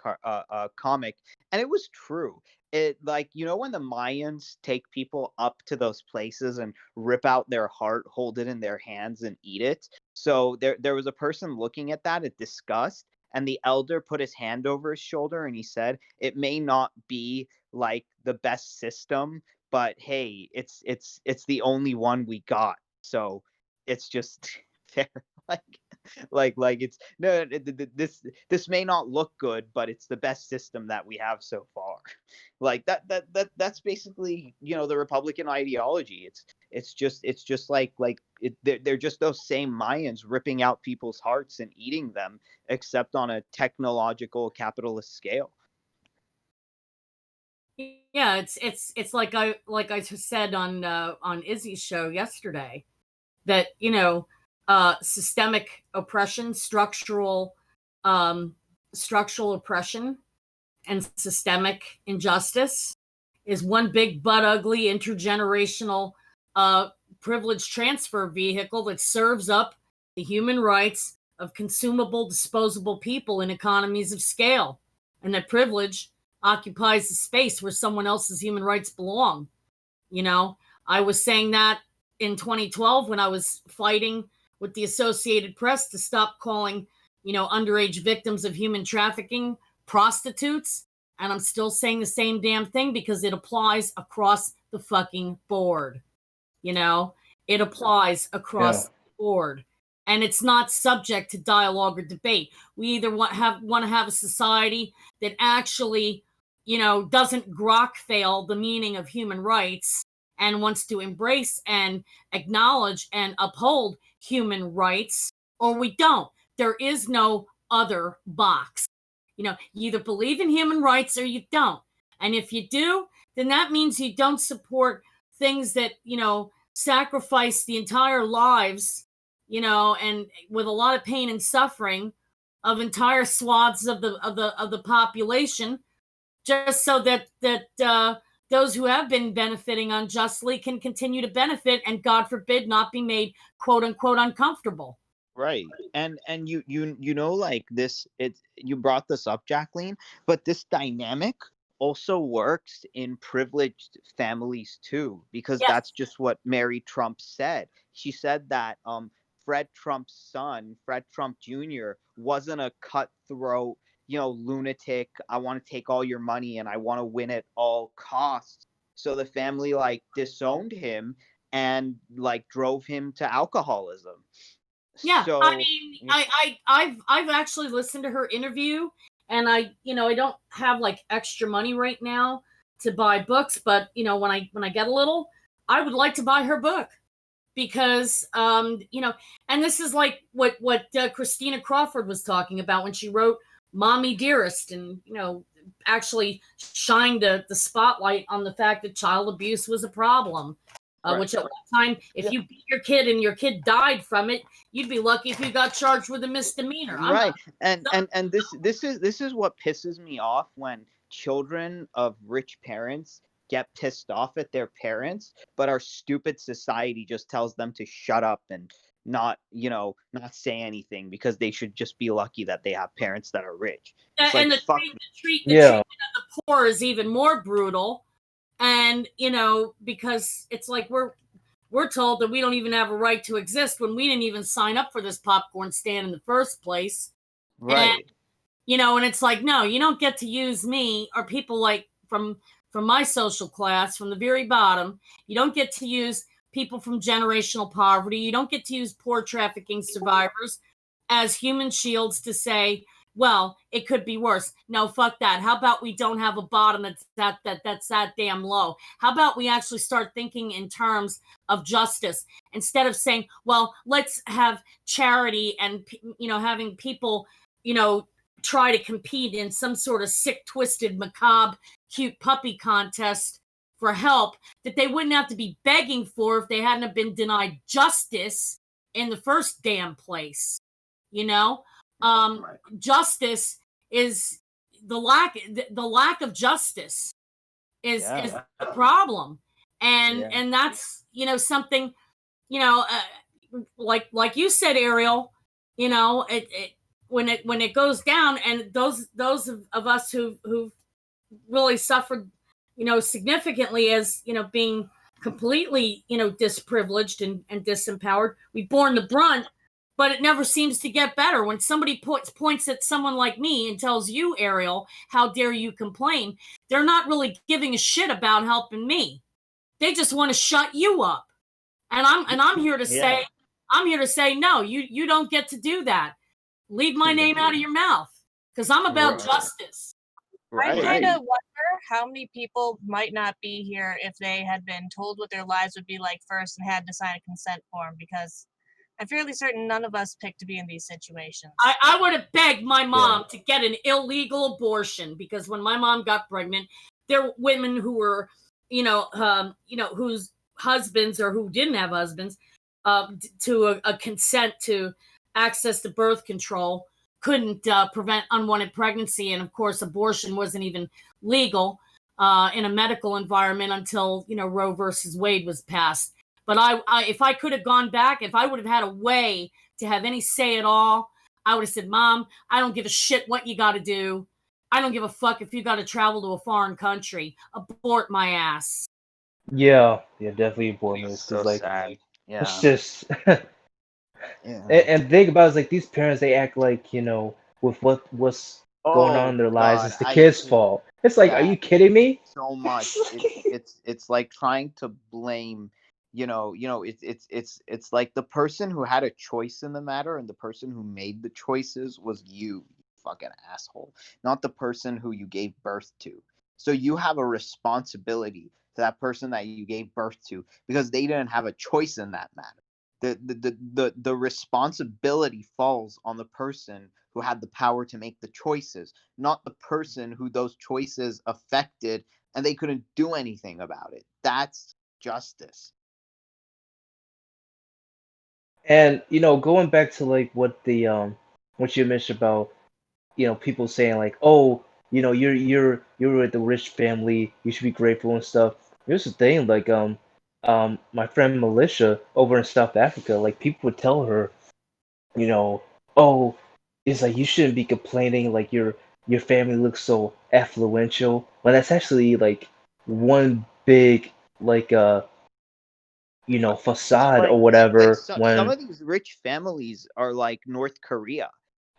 comic, and it was true. It, like, when the Mayans take people up to those places and rip out their heart, hold it in their hands, and eat it. So there was a person looking at that at disgust, and the elder put his hand over his shoulder and he said, "It may not be like the best system, but hey, it's the only one we got. So it's just fair." like like it's no, this may not look good, but it's the best system that we have so far. Like that's basically, the Republican ideology. It's just they're just those same Mayans ripping out people's hearts and eating them, except on a technological capitalist scale. Yeah, it's like I said on Izzy's show yesterday, that systemic oppression, structural oppression, and systemic injustice is one big butt ugly intergenerational privilege transfer vehicle that serves up the human rights of consumable, disposable people in economies of scale, and that privilege occupies the space where someone else's human rights belong. I was saying that in 2012 when I was fighting with the Associated Press to stop calling, underage victims of human trafficking prostitutes. And I'm still saying the same damn thing because it applies across the fucking board. It applies across Yeah. the board. And it's not subject to dialogue or debate. We either want to have a society that actually, doesn't grok fail the meaning of human rights and wants to embrace and acknowledge and uphold human rights, or we don't. There is no other box. You either believe in human rights or you don't. And if you do, then that means you don't support things that, sacrifice the entire lives, and with a lot of pain and suffering of entire swaths of the population, just so that those who have been benefiting unjustly can continue to benefit and, God forbid, not be made quote unquote uncomfortable. Right. And you know, like this, it you brought this up, Jacqueline, but this dynamic also works in privileged families too, because Yes. that's just what Mary Trump said. She said that Fred Trump's son, Fred Trump Jr., wasn't a cutthroat, lunatic. I want to take all your money and I want to win at all costs. So the family like disowned him and like drove him to alcoholism. Yeah, I So mean, I've actually listened to her interview, and I don't have like extra money right now to buy books, but when I get a little, I would like to buy her book because and this is like what Christina Crawford was talking about when she wrote "Mommy Dearest," and actually shined the spotlight on the fact that child abuse was a problem. Right. Which at one time, if you beat your kid and your kid died from it, you'd be lucky if you got charged with a misdemeanor. Right. And this is what pisses me off when children of rich parents get pissed off at their parents, but our stupid society just tells them to shut up and not say anything because they should just be lucky that they have parents that are rich. It's like And the fuck. treatment of the poor is even more brutal. And because it's like we're told that we don't even have a right to exist when we didn't even sign up for this popcorn stand in the first place. Right. And it's like, no, you don't get to use me or people like from my social class, from the very bottom. You don't get to use people from generational poverty. You don't get to use poor trafficking survivors as human shields to say, well, it could be worse. No, fuck that. How about we don't have a bottom that's that damn low? How about we actually start thinking in terms of justice instead of saying, well, let's have charity and having people try to compete in some sort of sick, twisted, macabre, cute puppy contest for help that they wouldn't have to be begging for if they hadn't have been denied justice in the first damn place. Justice is the lack of justice is the problem, and that's something like you said, Ariel. It when it goes down, and those of us who've really suffered significantly as being completely disprivileged and disempowered, we've borne the brunt. But it never seems to get better. When somebody points at someone like me and tells you, Ariel, how dare you complain, they're not really giving a shit about helping me. They just want to shut you up. And I'm here to say, no, you don't get to do that. Leave my name out of your mouth, because I'm about justice. I kind of wonder how many people might not be here if they had been told what their lives would be like first and had to sign a consent form, because I'm fairly certain none of us picked to be in these situations. I would have begged my mom to get an illegal abortion, because when my mom got pregnant, there were women who were, whose husbands or who didn't have husbands, to a consent to access to birth control couldn't prevent unwanted pregnancy, and of course, abortion wasn't even legal in a medical environment until Roe versus Wade was passed. But I if I could have gone back, if I would have had a way to have any say at all, I would have said, Mom, I don't give a shit what you got to do. I don't give a fuck if you got to travel to a foreign country. Abort my ass. Yeah, definitely important. It's So like sad. Yeah. it's just Yeah. and the thing about it is like these parents, they act like with what's going on Oh in their lives, God, it's the I kids' hate fault. It's like, are that you kidding me? so much. It's like trying to blame. It's like the person who had a choice in the matter and the person who made the choices was you fucking asshole, not the person who you gave birth to. So you have a responsibility to that person that you gave birth to because they didn't have a choice in that matter. The responsibility falls on the person who had the power to make the choices, not the person who those choices affected and they couldn't do anything about it. That's justice. And going back to like what you mentioned about people saying like, oh, you're with the rich family, you should be grateful and stuff. Here's the thing, like my friend Militia over in South Africa, like people would tell her, you know, oh, it's like you shouldn't be complaining like your family looks so affluential, when that's actually like one big like facade or whatever Some when of these rich families are like North Korea.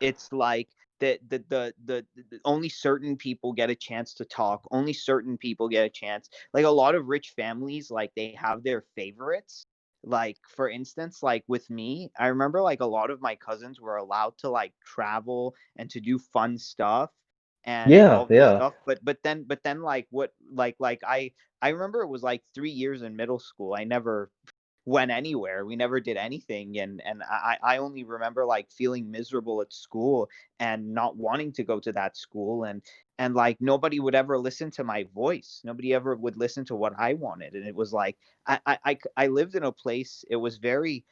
It's like the only certain people get a chance to talk. Only certain people get a chance. Like a lot of rich families, like they have their favorites. Like for instance, like with me, I remember like a lot of my cousins were allowed to like travel and to do fun stuff and yeah, all this yeah. stuff. But then like what like I remember it was like 3 years in middle school. I never went anywhere. We never did anything, and I only remember like feeling miserable at school and not wanting to go to that school, and like nobody would ever listen to my voice. Nobody ever would listen to what I wanted, and it was like I lived in a place. It was very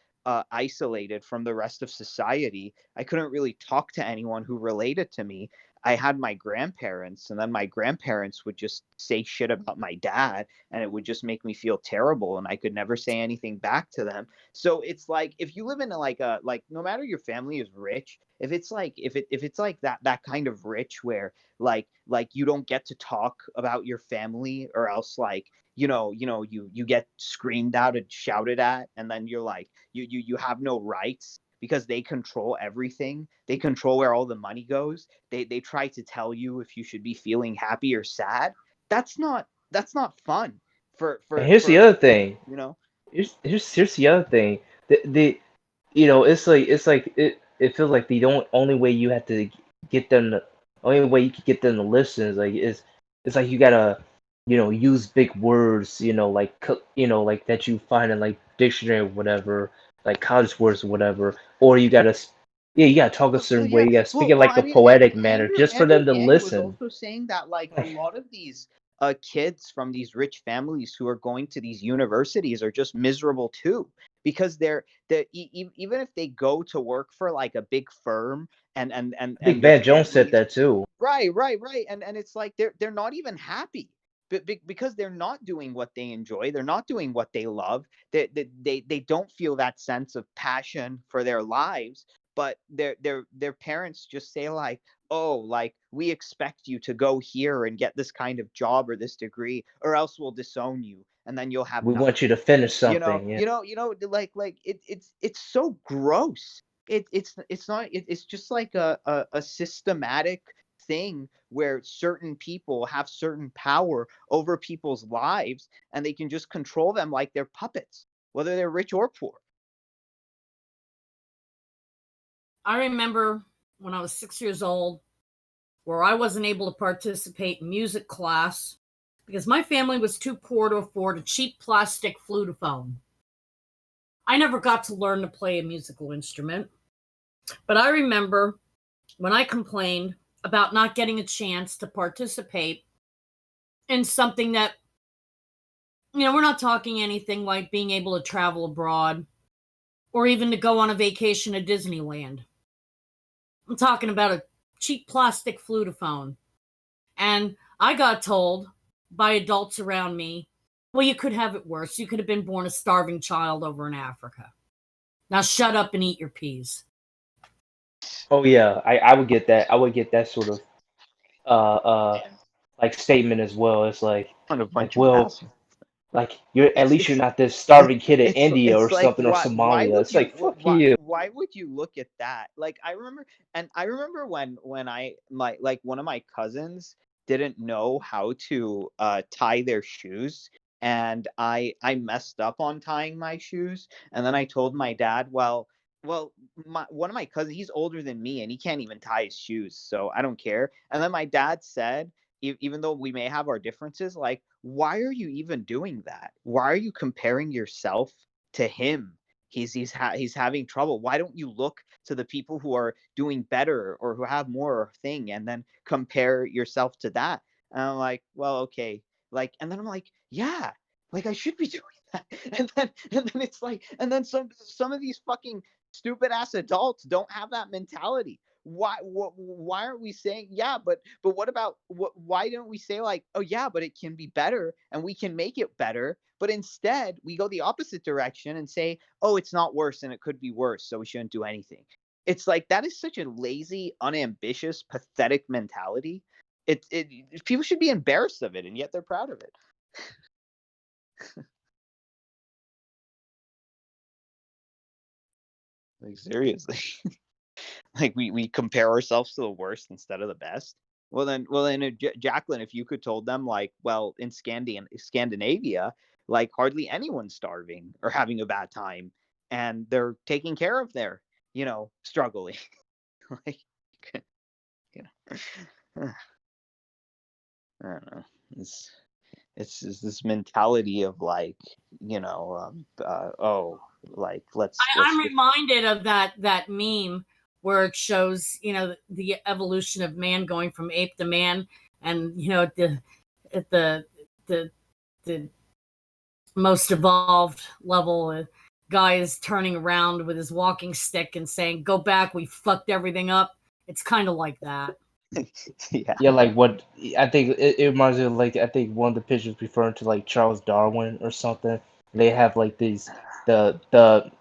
isolated from the rest of society. I couldn't really talk to anyone who related to me. I had my grandparents, and then my grandparents would just say shit about my dad, and it would just make me feel terrible, and I could never say anything back to them. So it's like if you live in like a like no matter your family is rich, if it's like that kind of rich where like you don't get to talk about your family, or else like you get screamed out and shouted at, and then you're like you have no rights because they control everything. They control where all the money goes. They try to tell you if you should be feeling happy or sad. That's not fun for And for here's the for other thing. you know Here's the other thing. The it feels like the only way you have to get them to, only way you can get them to listen is like it's like you gotta use big words, like like that you find in like dictionary or whatever, like college words or whatever, or yeah, you gotta talk a well, certain way, yeah. you gotta speak in Well, like I a mean, and, poetic and manner Andrew just for Andrew them to Yang was listen. also saying that like a lot of these kids from these rich families who are going to these universities are just miserable too, because even if they go to work for like a big firm and and and I think and their Van Jones said families. that too. Right. And it's like they're not even happy. Because they're not doing what they enjoy, they're not doing what they love. They don't feel that sense of passion for their lives. But their parents just say like, oh, like we expect you to go here and get this kind of job or this degree, or else we'll disown you, and then you'll have We want you nothing. to finish you know something. Yeah. you know you know like it's so gross. It's not it's just like a systematic thing where certain people have certain power over people's lives, and they can just control them like they're puppets, whether they're rich or poor. I remember when I was 6 years old, where I wasn't able to participate in music class because my family was too poor to afford a cheap plastic flutophone. I never got to learn to play a musical instrument, but I remember when I complained about not getting a chance to participate in something that, we're not talking anything like being able to travel abroad or even to go on a vacation to Disneyland. I'm talking about a cheap plastic flutophone. And I got told by adults around me, well, you could have it worse. You could have been born a starving child over in Africa. Now shut up and eat your peas. Oh yeah, I would get that. I would get that sort of uh uh like statement as well. It's What a like bunch of well, assholes. like you're at least you're It's not this starving kid in it's India or it's like something or why Somalia. would It's you like fuck you. why would you look at that? Like I remember when I my like one of my cousins didn't know how to tie their shoes, and I messed up on tying my shoes, and then I told my dad, well, one of my cousins, he's older than me, and he can't even tie his shoes, so I don't care. And then my dad said, even though we may have our differences, like, why are you even doing that? Why are you comparing yourself to him? He's having trouble. Why don't you look to the people who are doing better or who have more thing, and then compare yourself to that? And I'm like, well, okay. Like, and then I'm like, yeah, like I should be doing that. And then it's like, and then some of these fucking stupid ass adults don't have that mentality. Why aren't we saying, yeah, but what about why don't we say, like, oh yeah, but it can be better and we can make it better? But instead we go the opposite direction and say, oh, it's not worse and it could be worse, so we shouldn't do anything. It's like, that is such a lazy, unambitious, pathetic mentality. People should be embarrassed of it, and yet they're proud of it. Like, seriously. Like, we compare ourselves to the worst instead of the best. Well then, Jacqueline, if you could told them, like, well, in Scandinavia, like, hardly anyone's starving or having a bad time, and they're taking care of their, struggling. Like, you know, I don't know. It's just this mentality of, like, oh, like, let's I'm just. reminded of that meme where it shows, the evolution of man going from ape to man, and at the the most evolved level, a guy is turning around with his walking stick and saying, "Go back, we fucked everything up." It's kind of like that. Yeah. Yeah, like what I think it reminds me of, like, I think one of the pictures referring to like Charles Darwin or something. They have like these the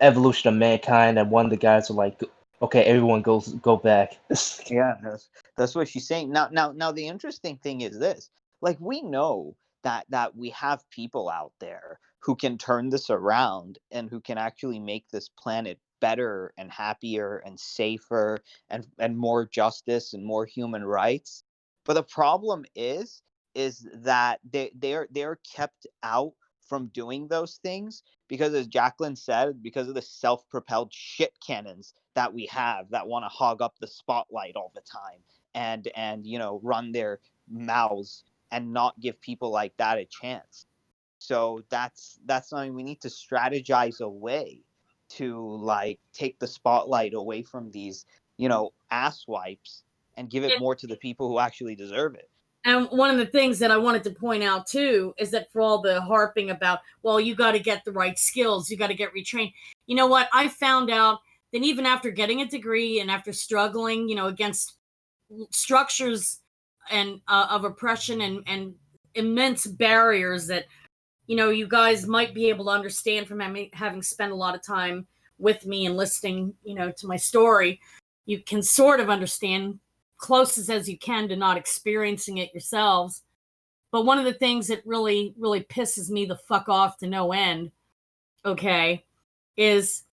evolution of mankind, and one of the guys are like, okay, everyone go back. Yeah, that's what she's saying. Now, the interesting thing is this: like, we know that we have people out there who can turn this around and who can actually make this planet better and happier and safer and more justice and more human rights. But the problem is that they're kept out from doing those things because, as Jacqueline said, because of the self-propelled shit cannons that we have that want to hog up the spotlight all the time and run their mouths and not give people like that a chance. So that's something we need to strategize a way to, like, take the spotlight away from these ass wipes and give it more to the people who actually deserve it. And one of the things that I wanted to point out too is that for all the harping about, well, you got to get the right skills, you got to get retrained. You know what? I found out that even after getting a degree and after struggling, against structures and of oppression and immense barriers that you guys might be able to understand from having spent a lot of time with me and listening, to my story, you can sort of understand closest as you can to not experiencing it yourselves. But one of the things that really, really pisses me the fuck off to no end, okay, is,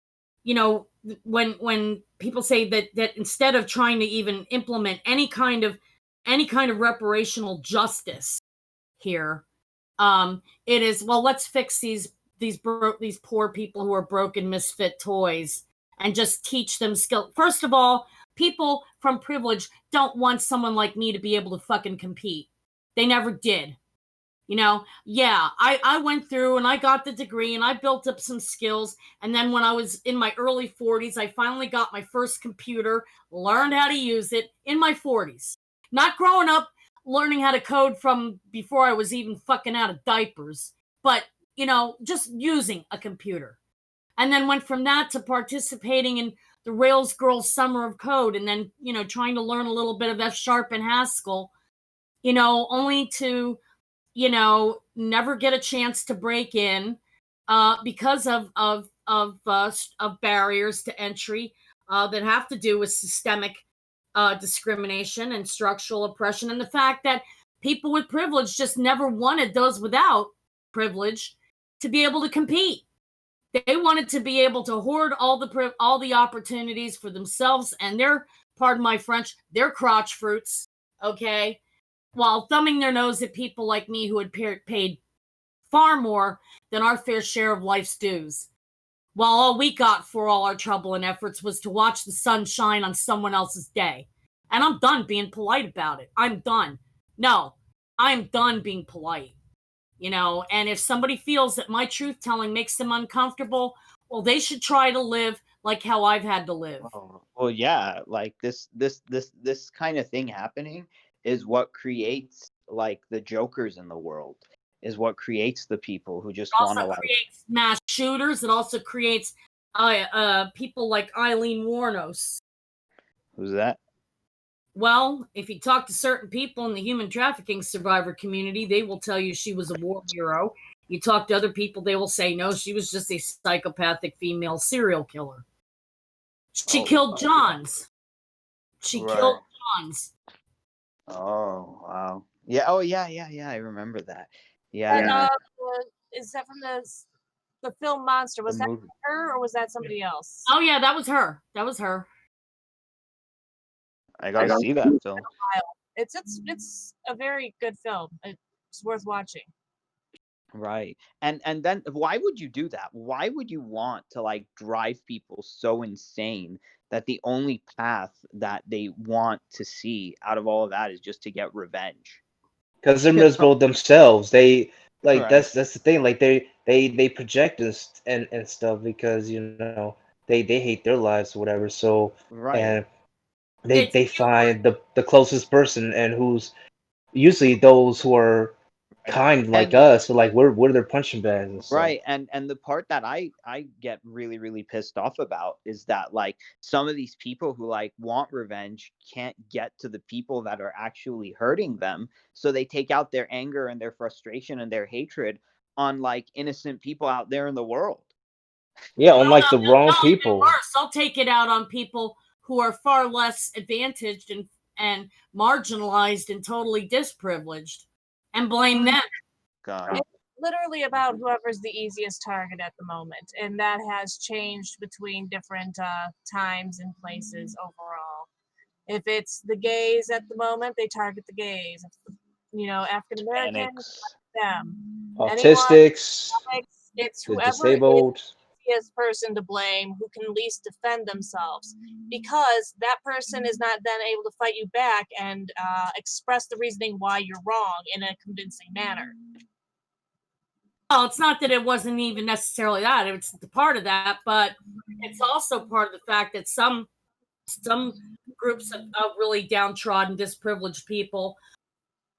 when people say that instead of trying to even implement any kind of reparational justice here, it is, well, let's fix these poor people who are broken misfit toys and just teach them skill. First of all, people from privilege don't want someone like me to be able to fucking compete. They never did. Yeah, I went through and I got the degree and I built up some skills. And then when I was in my early 40s, I finally got my first computer, learned how to use it in my 40s. Not growing up learning how to code from before I was even fucking out of diapers, but, just using a computer. And then went from that to participating in the Rails Girls Summer of Code, and then, trying to learn a little bit of F# and Haskell, only to, never get a chance to break in because of barriers to entry that have to do with systemic discrimination and structural oppression, and the fact that people with privilege just never wanted those without privilege to be able to compete. They wanted to be able to hoard all the opportunities for themselves and their, pardon my French, their crotch fruits, okay, while thumbing their nose at people like me who had paid far more than our fair share of life's dues, while all we got for all our trouble and efforts was to watch the sun shine on someone else's day. And I'm done being polite about it. I'm done. No, I'm done being polite. And if somebody feels that my truth telling makes them uncomfortable, well, they should try to live like how I've had to live. Oh, well, yeah, like this kind of thing happening is what creates like the jokers in the world, is what creates the people who just It want also to like. creates mass shooters. It also creates people like Eileen Warnos. Who's that? Well, if you talk to certain people in the human trafficking survivor community, they will tell you she was a war hero. You talk to other people, they will say, no, she was just a psychopathic female serial killer. She Oh, killed Johns. She right. killed Johns. Oh, wow. Yeah. Oh, yeah, yeah, yeah. I remember that. Yeah. And, is that from the film Monster? Was The that movie. her or was that somebody else? Oh yeah, that was her. That was her. I gotta see that film. It's a very good film. It's worth watching. Right. And then why would you do that? Why would you want to like drive people so insane that the only path that they want to see out of all of that is just to get revenge? Because they're miserable themselves. They like Right. that's the thing. Like they project us and stuff because they hate their lives or whatever. So Right. and It's they find the closest person and who's usually those who are Right. kind like And us. So like we're their punching bags and stuff. right, and the part that I get really really pissed off about is that like some of these people who like want revenge can't get to the people that are actually hurting them, so they take out their anger and their frustration and their hatred on like innocent people out there in the world. Yeah, on like the wrong no, even people. worse, I'll take it out on people who are far less advantaged and marginalized and totally disprivileged, and blame them. God. It's literally about whoever's the easiest target at the moment, and that has changed between different times and places overall. If it's the gays at the moment, they target the gays. African Americans, Hispanics. them. Autistics, It's the whoever is disabled. the easiest person to blame who can least defend themselves, because that person is not then able to fight you back and express the reasoning why you're wrong in a convincing manner. Well, it's not that it wasn't even necessarily that; it's part of that, but it's also part of the fact that some groups of really downtrodden, disprivileged people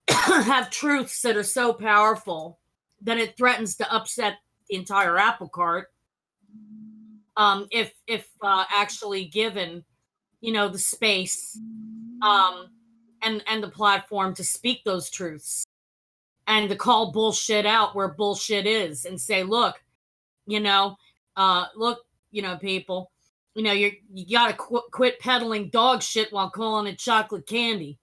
have truths that are so powerful that it threatens to upset the entire apple cart. If actually given, the space, and the platform to speak those truths and to call bullshit out where bullshit is and say, look, look, people, you gotta quit peddling dog shit while calling it chocolate candy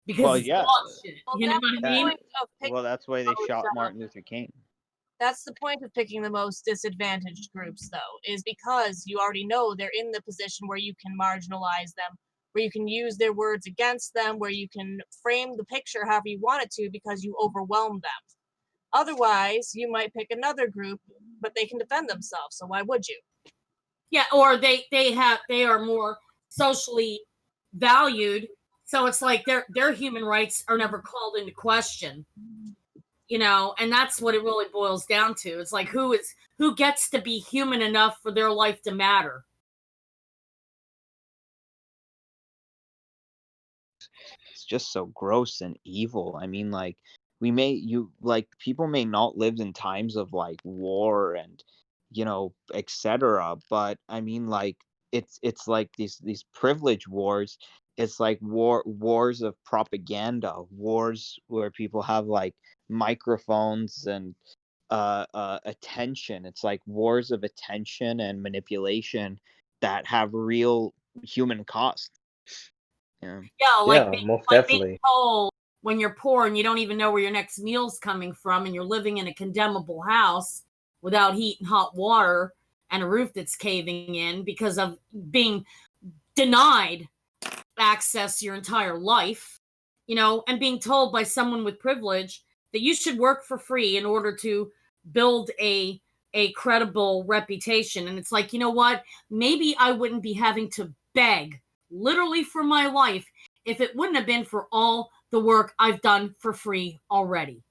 because Well, it's yeah. dog shit. Well, You know that's what I the mean? point of picking Well, that's why they those, shot Martin Luther King. That's the point of picking the most disadvantaged groups, though, is because you already know they're in the position where you can marginalize them, where you can use their words against them, where you can frame the picture however you want it to because you overwhelm them. Otherwise, you might pick another group, but they can defend themselves, so why would you? Yeah, or they are more socially valued, so it's like their human rights are never called into question. And that's what it really boils down to. It's like who gets to be human enough for their life to matter. It's just so gross and evil. I mean, like people may not live in times of like war and etc. But I mean, like it's like these privilege wars. It's like wars of propaganda, wars where people have like microphones and attention. It's like wars of attention and manipulation that have real human cost. Yeah. Yeah, Yeah, most definitely. being told when you're poor and you don't even know where your next meal's coming from and you're living in a condemnable house without heat and hot water and a roof that's caving in because of being denied access your entire life, and being told by someone with privilege that you should work for free in order to build a credible reputation. And it's like, you know what? Maybe I wouldn't be having to beg literally for my life if it wouldn't have been for all the work I've done for free already.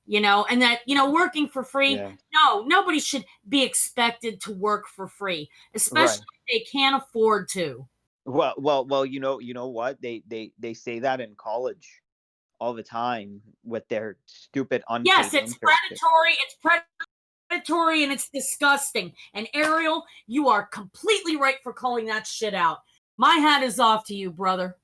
and that, working for free. Yeah. No, nobody should be expected to work for free, Right. especially if they can't afford to. Well. You know what? They say that in college all the time with their stupid Yes, unpaid it's internship. predatory and it's disgusting. And Ariel, you are completely right for calling that shit out. My hat is off to you, brother.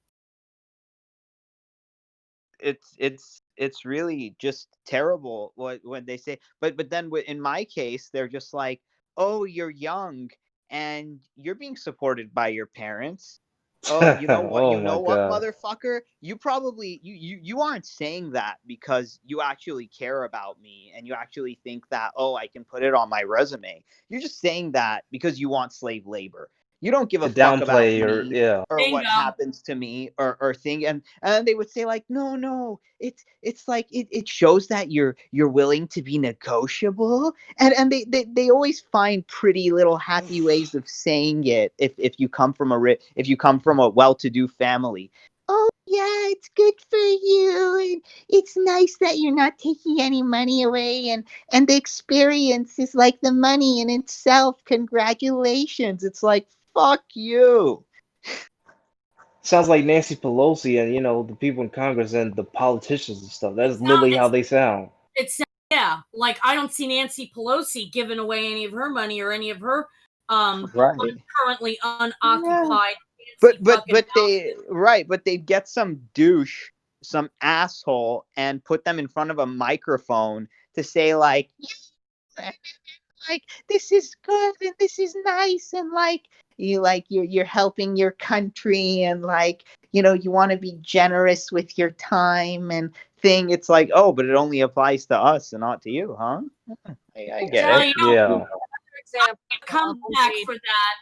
It's really just terrible when they say, but then in my case they're just like, oh, you're young and you're being supported by your parents. Oh, you know what, Oh my God. motherfucker, you probably you aren't saying that because you actually care about me and you actually think that, oh, I can put it on my resume. You're just saying that because you want slave labor. You don't give a To fuck about downplay your, me yeah. or what Bingo. happens to me or thing. And they would say like, no, it's like it shows that you're willing to be negotiable. And they always find pretty little happy ways of saying it if you come from if you come from a well-to-do family. Oh yeah, it's good for you, and it's nice that you're not taking any money away, and the experience is like the money in itself. Congratulations. It's like, fuck you. Sounds like Nancy Pelosi and the people in Congress and the politicians and stuff. That's literally how It's they sound. it's yeah, like I don't see Nancy Pelosi giving away any of her money or any of her Right. currently Yeah. unoccupied But fancy but fucking but they houses. right, but they'd get some douche, some asshole, and put them in front of a microphone to say like, "Yeah, like this is good and this is nice and you're helping your country and you want to be generous with your time and thing." It's like, oh, but it only applies to us and not to you, huh? I get Well, it. Exactly. Yeah. For example, comeback for that.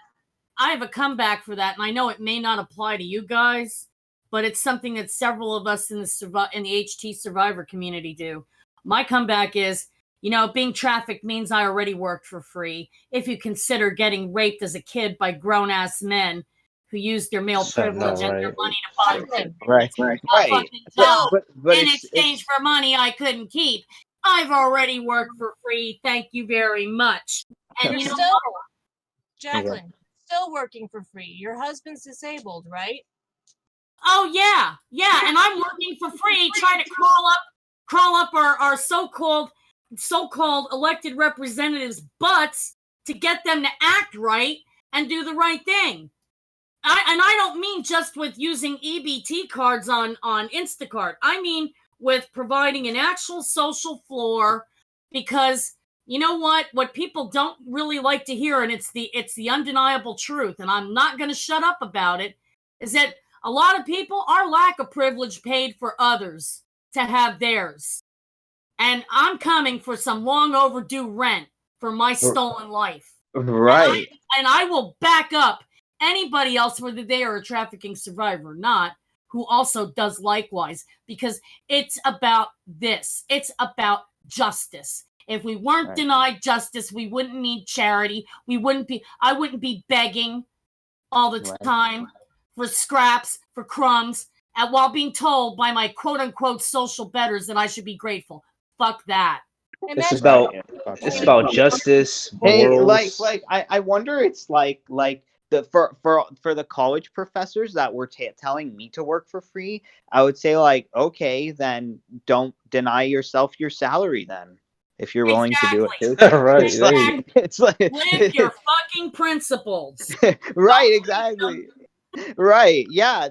I have a comeback for that, and I know it may not apply to you guys, but it's something that several of us in the HT survivor community do. My comeback is, being trafficked means I already worked for free. If you consider getting raped as a kid by grown ass men who used their male I know, privilege and their right? money to buy Jacqueline, Right, a right. fucking But job still, but in it's exchange for money I couldn't keep. I've already worked for free. Thank you very much. And you're you know still, what? okay. Jacqueline, still working for free. Your husband's disabled, right? Oh yeah, and I'm working for free trying to crawl up our so-called elected representatives' butts to get them to act right and do the right thing. I don't mean just with using EBT cards on Instacart. I mean with providing an actual social floor, because you know what people don't really like to hear, and it's the undeniable truth, and I'm not going to shut up about it, is that a lot of people, our lack of privilege paid for others to have theirs. And I'm coming for some long overdue rent for my stolen life. Right. And I will back up anybody else, whether they are a trafficking survivor or not, who also does likewise, because it's about this. It's about justice. If we weren't Right. denied justice, we wouldn't need charity. I wouldn't be begging all the Right. time for scraps, for crumbs, and while being told by my quote unquote social betters that I should be grateful. Fuck that. And It's that's Right. about Yeah. Fuck it's that. about justice, Hey, morals. I wonder, it's like the for the college professors that were telling me to work for free. I would say like, okay, then don't deny yourself your salary then if you're willing to do it Exactly. too. Right. It's like Exactly. it's Live your like fucking principles. right, Don't preach them. exactly. Right. Yeah,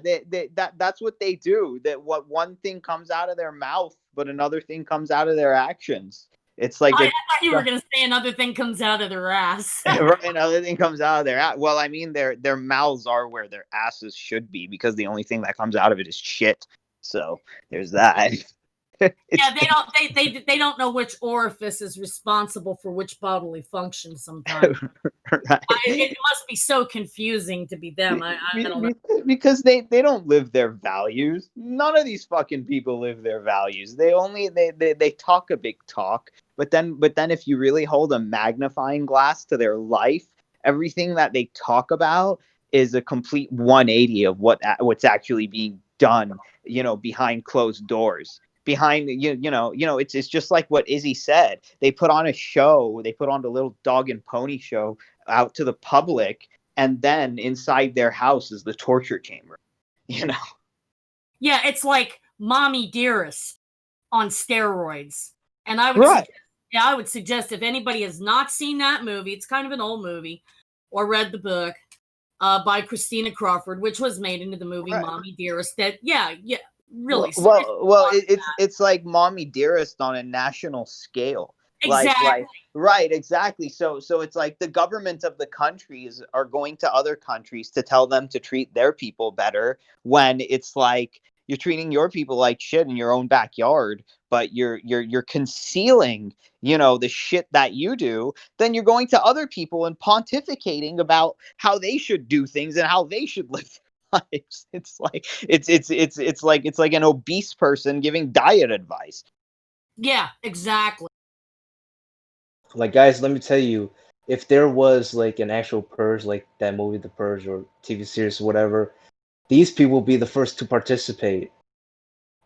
that's what they do. That what one thing comes out of their mouth, but another thing comes out of their actions. It's like I they thought you were going to say another thing comes out of their ass. right, another thing comes out of their well, I mean their mouths are where their asses should be because the only thing that comes out of it is shit. So there's that. Yeah, they don't know which orifice is responsible for which bodily function sometimes. Right. It must be so confusing to be them. I don't know. Because they don't live their values. None of these fucking people live their values. They only they talk a big talk, but then if you really hold a magnifying glass to their life, everything that they talk about is a complete 180 of what's actually being done, behind closed doors. behind it's just like what Izzy said. They put on a show, they put on the little dog and pony show out to the public, and then inside their house is the torture chamber. Yeah, it's like Mommy Dearest on steroids. And Right. I would suggest if anybody has not seen that movie, it's kind of an old movie, or read the book by Christina Crawford, which was made into the movie Right. Mommy Dearest. That really. It's like Mommy Dearest on a national scale. Exactly. Right, exactly. So it's like the government of the countries are going to other countries to tell them to treat their people better, when it's like you're treating your people like shit in your own backyard, but you're concealing, the shit that you do. Then you're going to other people and pontificating about how they should do things and how they should live lives. It's like it's like an obese person giving diet advice. Yeah, exactly. Like, guys, let me tell you, if there was like an actual purge, like that movie, The Purge, or TV series, whatever, these people will be the first to participate.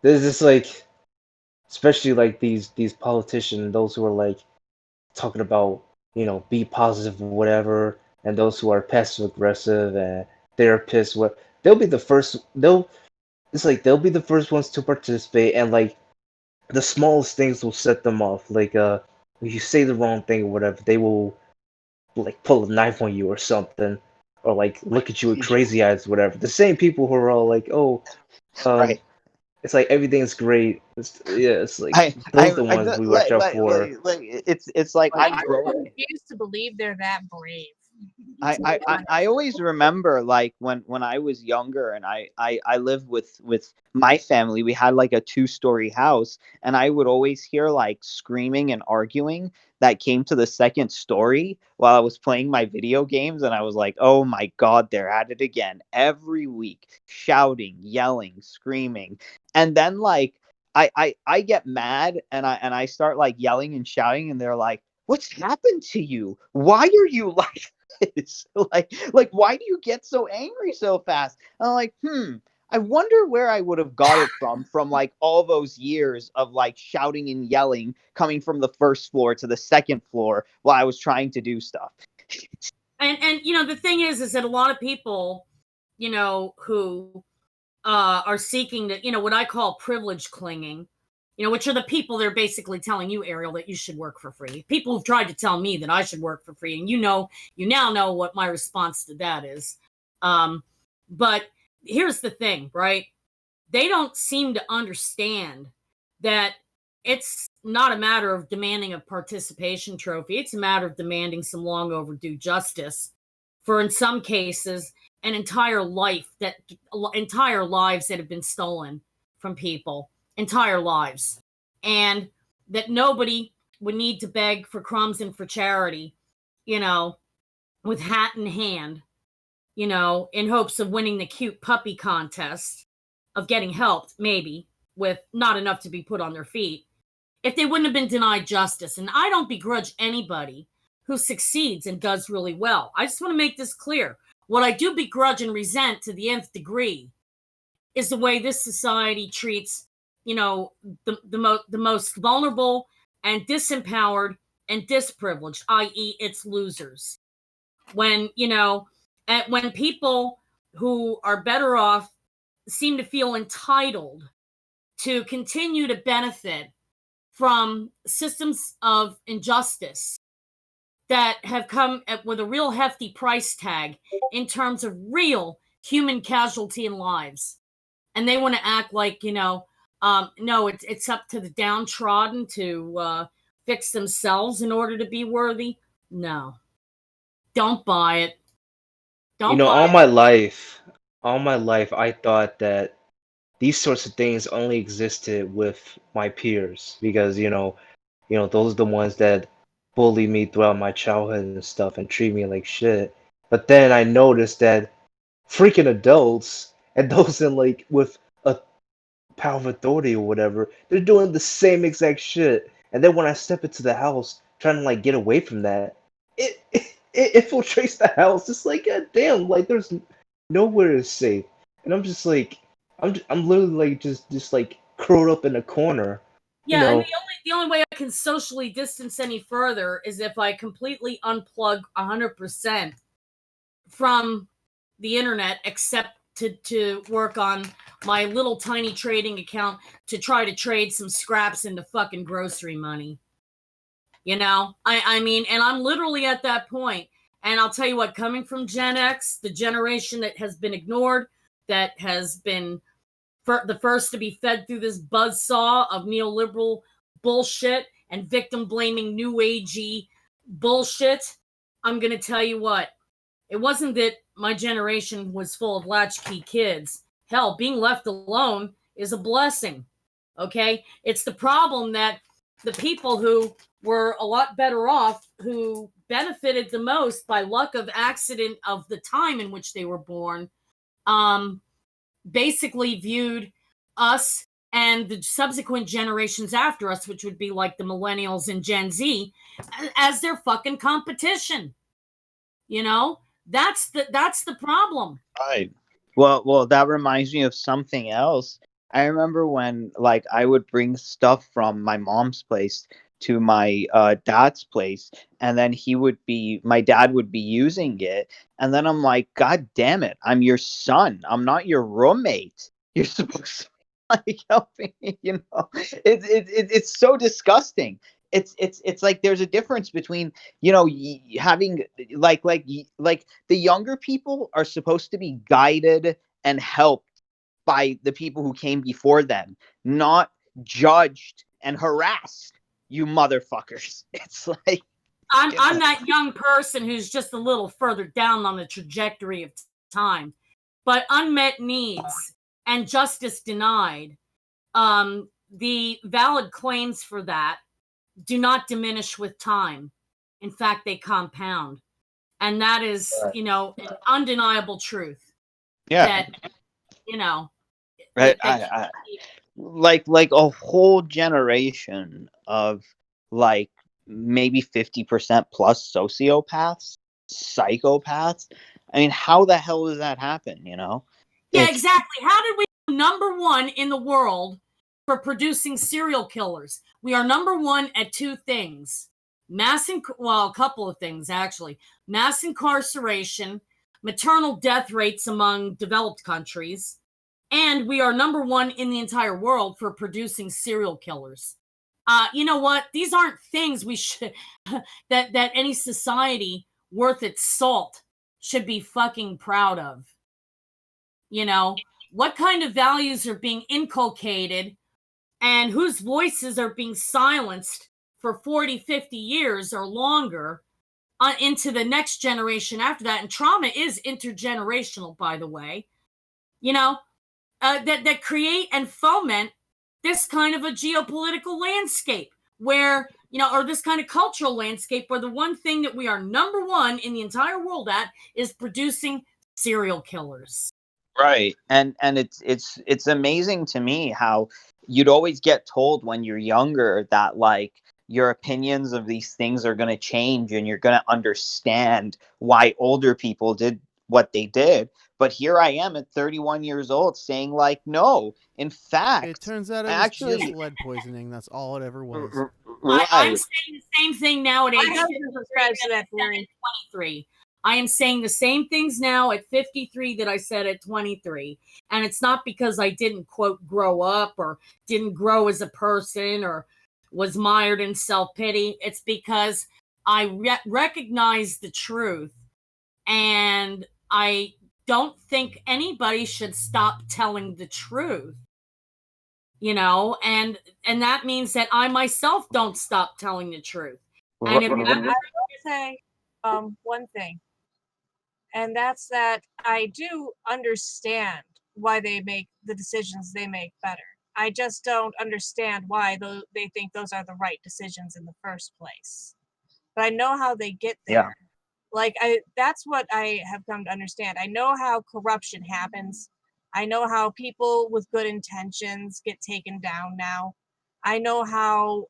This is like, especially like these politicians, and those who are like talking about, be positive or whatever, and those who are passive aggressive and therapists, what they'll be the first. It's like they'll be the first ones to participate, and like the smallest things will set them off. Like if you say the wrong thing or whatever, they will like pull a knife on you or something, or like look at you with crazy eyes, whatever. The same people who are all like, "Oh, Right. it's like everything's great." It's like I those are the ones we watch out for. it's like I I'm growing. refuse to believe they're that brave. I always remember, like, when I was younger, and I lived with my family. We had like a 2-story house, and I would always hear like screaming and arguing that came to the second story while I was playing my video games, and I was like, oh my god, they're at it again every week, shouting, yelling, screaming. And then like I get mad, and I start like yelling and shouting, and they're like, what's happened to you? Why are you like this? Like why do you get so angry so fast? And I'm like, I wonder where I would have got it from like all those years of like shouting and yelling coming from the first floor to the second floor while I was trying to do stuff. And the thing is that a lot of people, who are seeking to, what I call privilege clinging, which are the people that are basically telling you, Ariel, that you should work for free. People who've tried to tell me that I should work for free, and you now know what my response to that is. But here's the thing, right? They don't seem to understand that it's not a matter of demanding a participation trophy. It's a matter of demanding some long overdue justice for, in some cases, entire lives that have been stolen from people, entire lives, and that nobody would need to beg for crumbs and for charity, with hat in hand, in hopes of winning the cute puppy contest, of getting helped, maybe, with not enough to be put on their feet, if they wouldn't have been denied justice. And I don't begrudge anybody who succeeds and does really well. I just want to make this clear. What I do begrudge and resent to the nth degree is the way this society treats, the most vulnerable and disempowered and disprivileged, i.e., its losers. When, when people who are better off seem to feel entitled to continue to benefit from systems of injustice that have come with a real hefty price tag in terms of real human casualty and lives. And they want to act like, no, it's up to the downtrodden to fix themselves in order to be worthy. No, don't buy it. Don't buy All it. all my life, I thought that these sorts of things only existed with my peers because those are the ones that bully me throughout my childhood and stuff and treat me like shit. But then I noticed that freaking adults and those in like with a power of authority or whatever, they're doing the same exact shit. And then when I step into the house trying to like get away from that, it infiltrates the house. It's like, god damn, like there's nowhere is safe. And I'm just like, I'm literally like just like curled up in a corner. Yeah, and the only way I can socially distance any further is if I completely unplug 100% from the internet, except to work on my little tiny trading account to try to trade some scraps into fucking grocery money. You know, I mean, and I'm literally at that point. And I'll tell you what, coming from Gen X, the generation that has been ignored, that has been the first to be fed through this buzzsaw of neoliberal bullshit and victim blaming new agey bullshit, I'm going to tell you what, it wasn't that my generation was full of latchkey kids. Hell, being left alone is a blessing. Okay? It's the problem that the people who were a lot better off, who benefited the most by luck of accident of the time in which they were born, basically viewed us and the subsequent generations after us, which would be like the millennials and Gen Z, as their fucking competition. You know, that's the problem. Right. Well, that reminds me of something else. I remember when, like, I would bring stuff from my mom's place to my dad's place, and then my dad would be using it, and then I'm like, God damn it, I'm your son. I'm not your roommate. You're supposed to like helping me, you know. It's so disgusting. It's like there's a difference between, you know, having like the younger people are supposed to be guided and helped by the people who came before them, not judged and harassed. You motherfuckers. It's like I'm that young person who's just a little further down on the trajectory of time, but unmet needs and justice denied, the valid claims for that do not diminish with time. In fact, they compound. And that is, you know, an undeniable truth. yeah, That, you know, right. that Like a whole generation of like maybe 50% plus sociopaths, psychopaths. I mean, how the hell does that happen, you know? yeah, It's exactly. How did we number one in the world for producing serial killers? We are number one at two things. Well, a couple of things actually. Mass incarceration, maternal death rates among developed countries, and we are number one in the entire world for producing serial killers. You know what? These aren't things we should that any society worth its salt should be fucking proud of. You know, what kind of values are being inculcated and whose voices are being silenced for 40, 50 years or longer into the next generation after that. And trauma is intergenerational, by the way, you know, that create and foment this kind of a geopolitical landscape where, you know, or this kind of cultural landscape where the one thing that we are number one in the entire world at is producing serial killers. right. And it's amazing to me how you'd always get told when you're younger that like your opinions of these things are going to change and you're going to understand why older people did what they did. But here I am at 31 years old saying like, no, in fact, It turns out it was actually, just lead poisoning. That's all it ever was. right. I'm saying the same thing now at age My husband subscribes to that theory. 23. I am saying the same things now at 53 that I said at 23. And it's not because I didn't, quote, grow up or didn't grow as a person or was mired in self-pity. It's because I recognize the truth. And I don't think anybody should stop telling the truth. You know, and that means that I myself don't stop telling the truth. And if I will say one thing, and that's that I do understand why they make the decisions they make better. I just don't understand why they think those are the right decisions in the first place. But I know how they get there. Yeah. Like that's what I have come to understand. I know how corruption happens. I know how people with good intentions get taken down now. I know how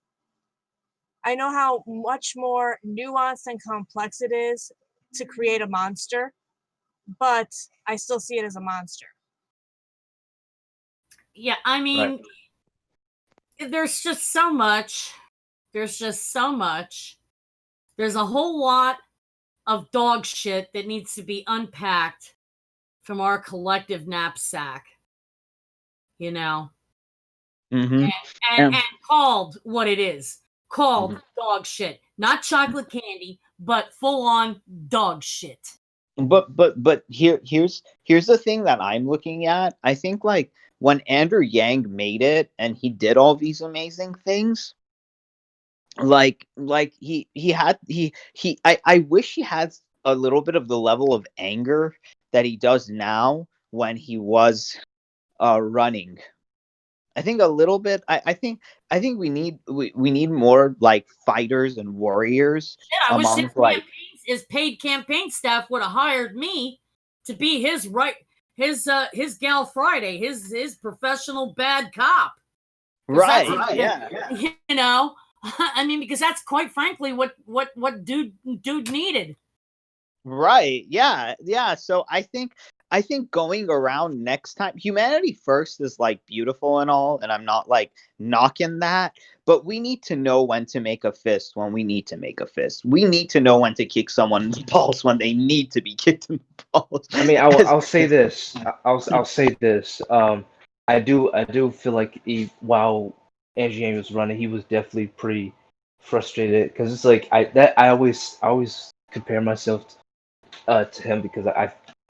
much more nuanced and complex it is to create a monster, but I still see it as a monster. Yeah, I mean, there's just so much. There's just so much. There's a whole lot of dog shit that needs to be unpacked from our collective knapsack, you know, Mm-hmm. and called what it is. Called dog shit. Not chocolate candy, but full on dog shit. But here's the thing that I'm looking at. I think like when Andrew Yang made it and he did all these amazing things, like I wish he had a little bit of the level of anger that he does now when he was running. I think a little bit. I think we need more like fighters and warriors Shit, I wish among like his paid campaign staff would have hired me to be his gal Friday, his professional bad cop. right, Yeah. You know, I mean, because that's quite frankly what dude needed. right, yeah. So I think going around next time, Humanity First is like beautiful and all, and I'm not like knocking that, but we need to know when to make a fist when we need to make a fist. We need to know when to kick someone in the balls when they need to be kicked in the balls. I mean, I'll say this. I'll say this. I do feel like while Angie was running, he was definitely pretty frustrated because it's like I always compare myself to him because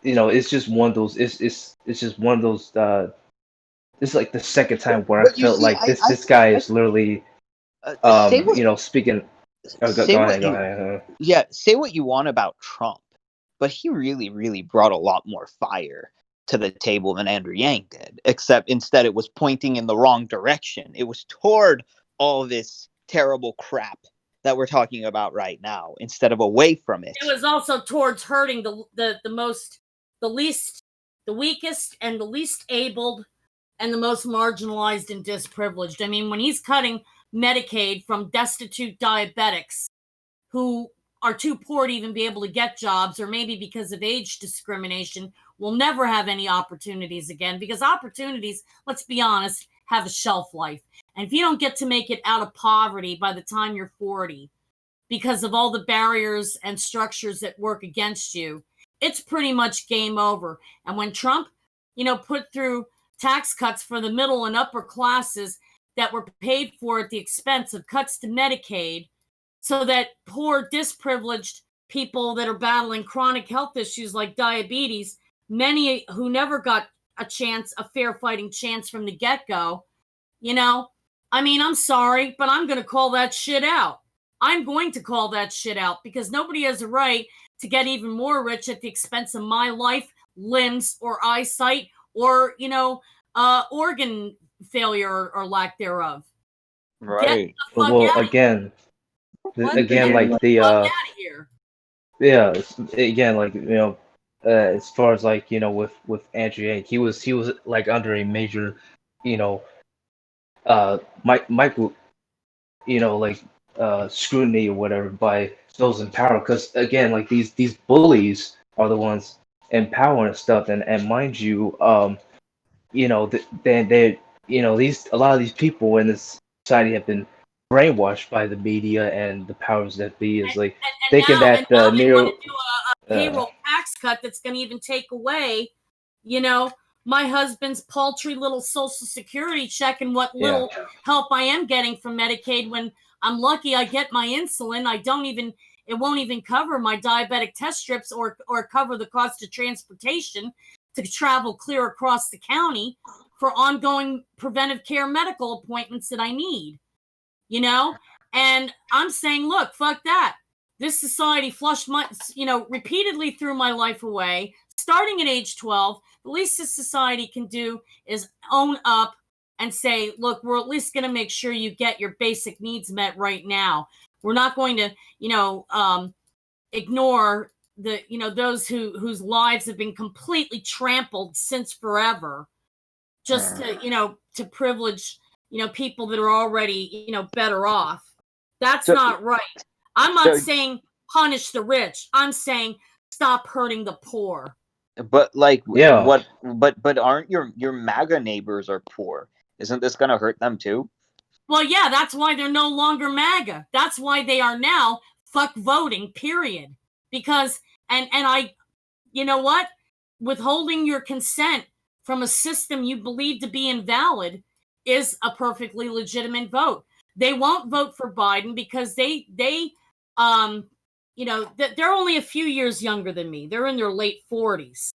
it's just one of those it's just one of those this is like the second time where I But you felt see, like this guy is literally say what speaking. Oh, say go what ahead, go you ahead. yeah, say what you want about Trump, but he really brought a lot more fire to the table than Andrew Yang did. Except instead, it was pointing in the wrong direction. It was toward all this terrible crap that we're talking about right now, instead of away from it. It was also towards hurting the least, the weakest, and the least abled, and the most marginalized and disprivileged. I mean, when he's cutting Medicaid from destitute diabetics who are too poor to even be able to get jobs, or maybe because of age discrimination, will never have any opportunities again, because opportunities, let's be honest, have a shelf life. And if you don't get to make it out of poverty by the time you're 40, because of all the barriers and structures that work against you, it's pretty much game over. And when Trump, put through tax cuts for the middle and upper classes that were paid for at the expense of cuts to Medicaid, so that poor, disprivileged people that are battling chronic health issues like diabetes, many who never got a fair fighting chance from the get go, I mean, I'm sorry, but I'm going to call that shit out. I'm going to call that shit out because nobody has a right to get even more rich at the expense of my life, limbs, or eyesight, or, organ failure or lack thereof. Get Right. the fuck Well, out of again, What? again, Get like the fuck out the of here. yeah, again, like as far as like with Andrew Yang, he was like under a major, you know, Michael, like scrutiny or whatever by those in power. Because again, like these bullies are the ones in power and stuff. And mind you, they these a lot of these people in this society have been brainwashed by the media and the powers that be is like thinking And that now the they want neo to do a payroll tax cut that's going to even take away, you know, my husband's paltry little Social Security check and what yeah. little help I am getting from Medicaid. When I'm lucky, I get my insulin. It won't even cover my diabetic test strips or cover the cost of transportation to travel clear across the county for ongoing preventive care medical appointments that I need, And I'm saying, look, fuck that. This society flushed repeatedly threw my life away. Starting at age 12, the least this society can do is own up and say, look, we're at least going to make sure you get your basic needs met right now. We're not going to, ignore those whose lives have been completely trampled since forever, just to privilege, people that are already, better off. That's So not right. I'm not so saying punish the rich. I'm saying stop hurting the poor. but like Yeah. what but aren't your MAGA neighbors are poor? Isn't this gonna hurt them too? Well, yeah, that's why they're no longer MAGA. That's why they are now fuck voting, period. Because, and I, you know what? Withholding your consent from a system you believe to be invalid is a perfectly legitimate vote. They won't vote for Biden because you know, they're only a few years younger than me. They're in their late 40s.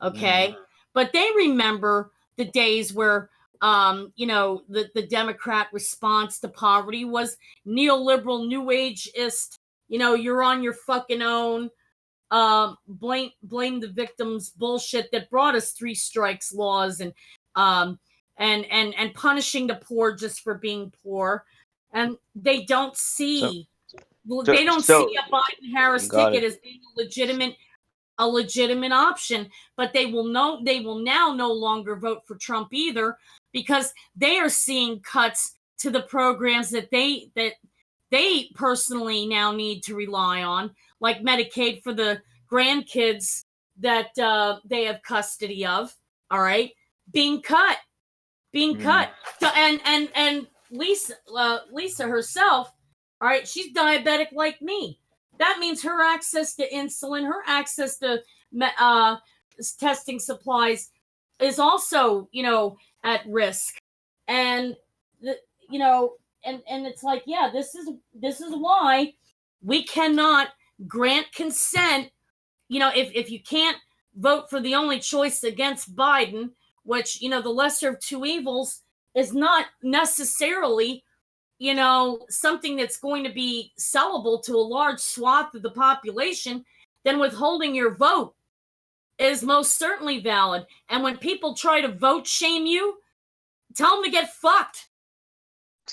Okay. But they remember the days where, you know, the Democrat response to poverty was neoliberal, new ageist, you know, you're on your fucking own. Blame the victims bullshit that brought us three strikes laws um and punishing the poor just for being poor. And they don't see they don't see a Biden Harris ticket as being a legitimate option, but they will now no longer vote for Trump either, because they are seeing cuts to the programs that they personally now need to rely on, like Medicaid for the grandkids that they have custody of. All right, being cut, being cut. So, and Lisa herself, all right, she's diabetic like me. That means her access to insulin, her access to testing supplies is also, you know, at risk. And you know, and it's like, yeah, this is why we cannot grant consent. You know, if you can't vote for the only choice against Biden, which, you know, the lesser of two evils is not necessarily, you know, something that's going to be sellable to a large swath of the population, then withholding your vote is most certainly valid. And when people try to vote shame you, tell them to get fucked.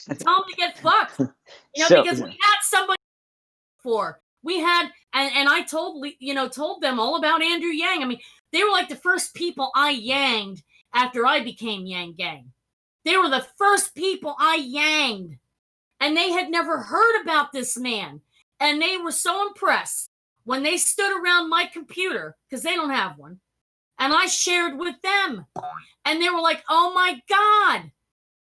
Tell them to get fucked. You know, because we had somebody for. We had, and I told them all about Andrew Yang. I mean, they were like the first people I yanged after I became Yang Gang. They were the first people I yanged, and they had never heard about this man. And they were so impressed when they stood around my computer, because they don't have one, and I shared with them. And they were like, oh my God,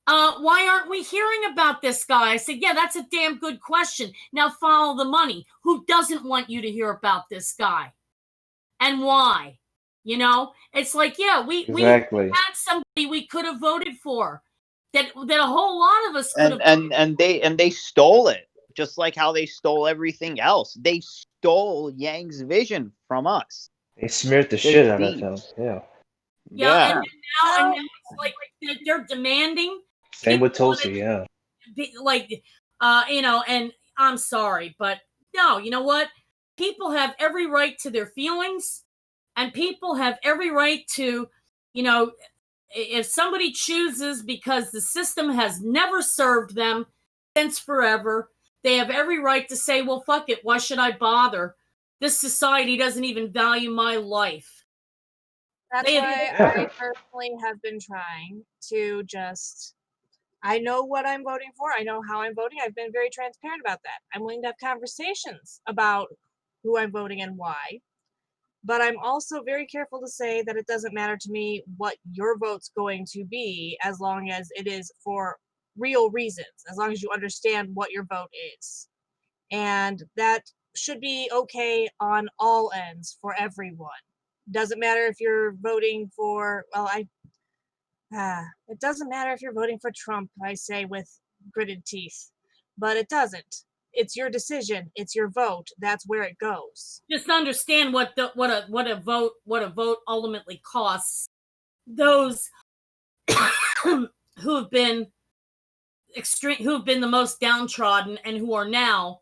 why aren't we hearing about this guy? I said, yeah, that's a damn good question. Now follow the money. Who doesn't want you to hear about this guy? And why? You know, it's like, yeah, we had somebody we could have voted for, that a whole lot of us could have and they stole it, just like how they stole everything else. They stole Yang's vision from us. They smeared the shit out of him. Yeah. And now it's like they're demanding. Same with Tulsi, yeah. Like, you know, and I'm sorry, but no, you know what? People have every right to their feelings, and people have every right to, you know, if somebody chooses because the system has never served them since forever, they have every right to say, well, fuck it. Why should I bother? This society doesn't even value my life. That's why I personally have been trying to just, I know what I'm voting for. I know how I'm voting. I've been very transparent about that. I'm willing to have conversations about who I'm voting and why. But I'm also very careful to say that it doesn't matter to me what your vote's going to be, as long as it is for real reasons, as long as you understand what your vote is. And that should be okay on all ends for everyone. Doesn't matter if you're voting for, well, it doesn't matter if you're voting for Trump, I say with gritted teeth, but it doesn't. It's your decision. It's your vote. That's where it goes. Just understand what a vote ultimately costs those who have been the most downtrodden and who are now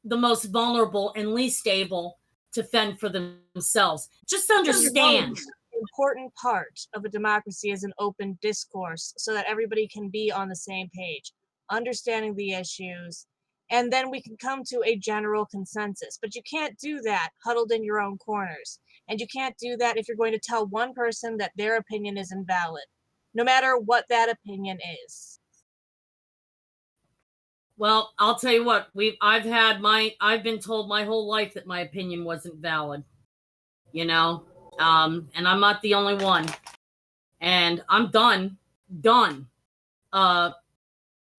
the most vulnerable and least able to fend for themselves. Just understand. The important part of a democracy is an open discourse so that everybody can be on the same page, understanding the issues, and then we can come to a general consensus. But you can't do that huddled in your own corners. And you can't do that if you're going to tell one person that their opinion is invalid, no matter what that opinion is. Well, I'll tell you what, I've been told my whole life that my opinion wasn't valid, you know, and I'm not the only one, and I'm done,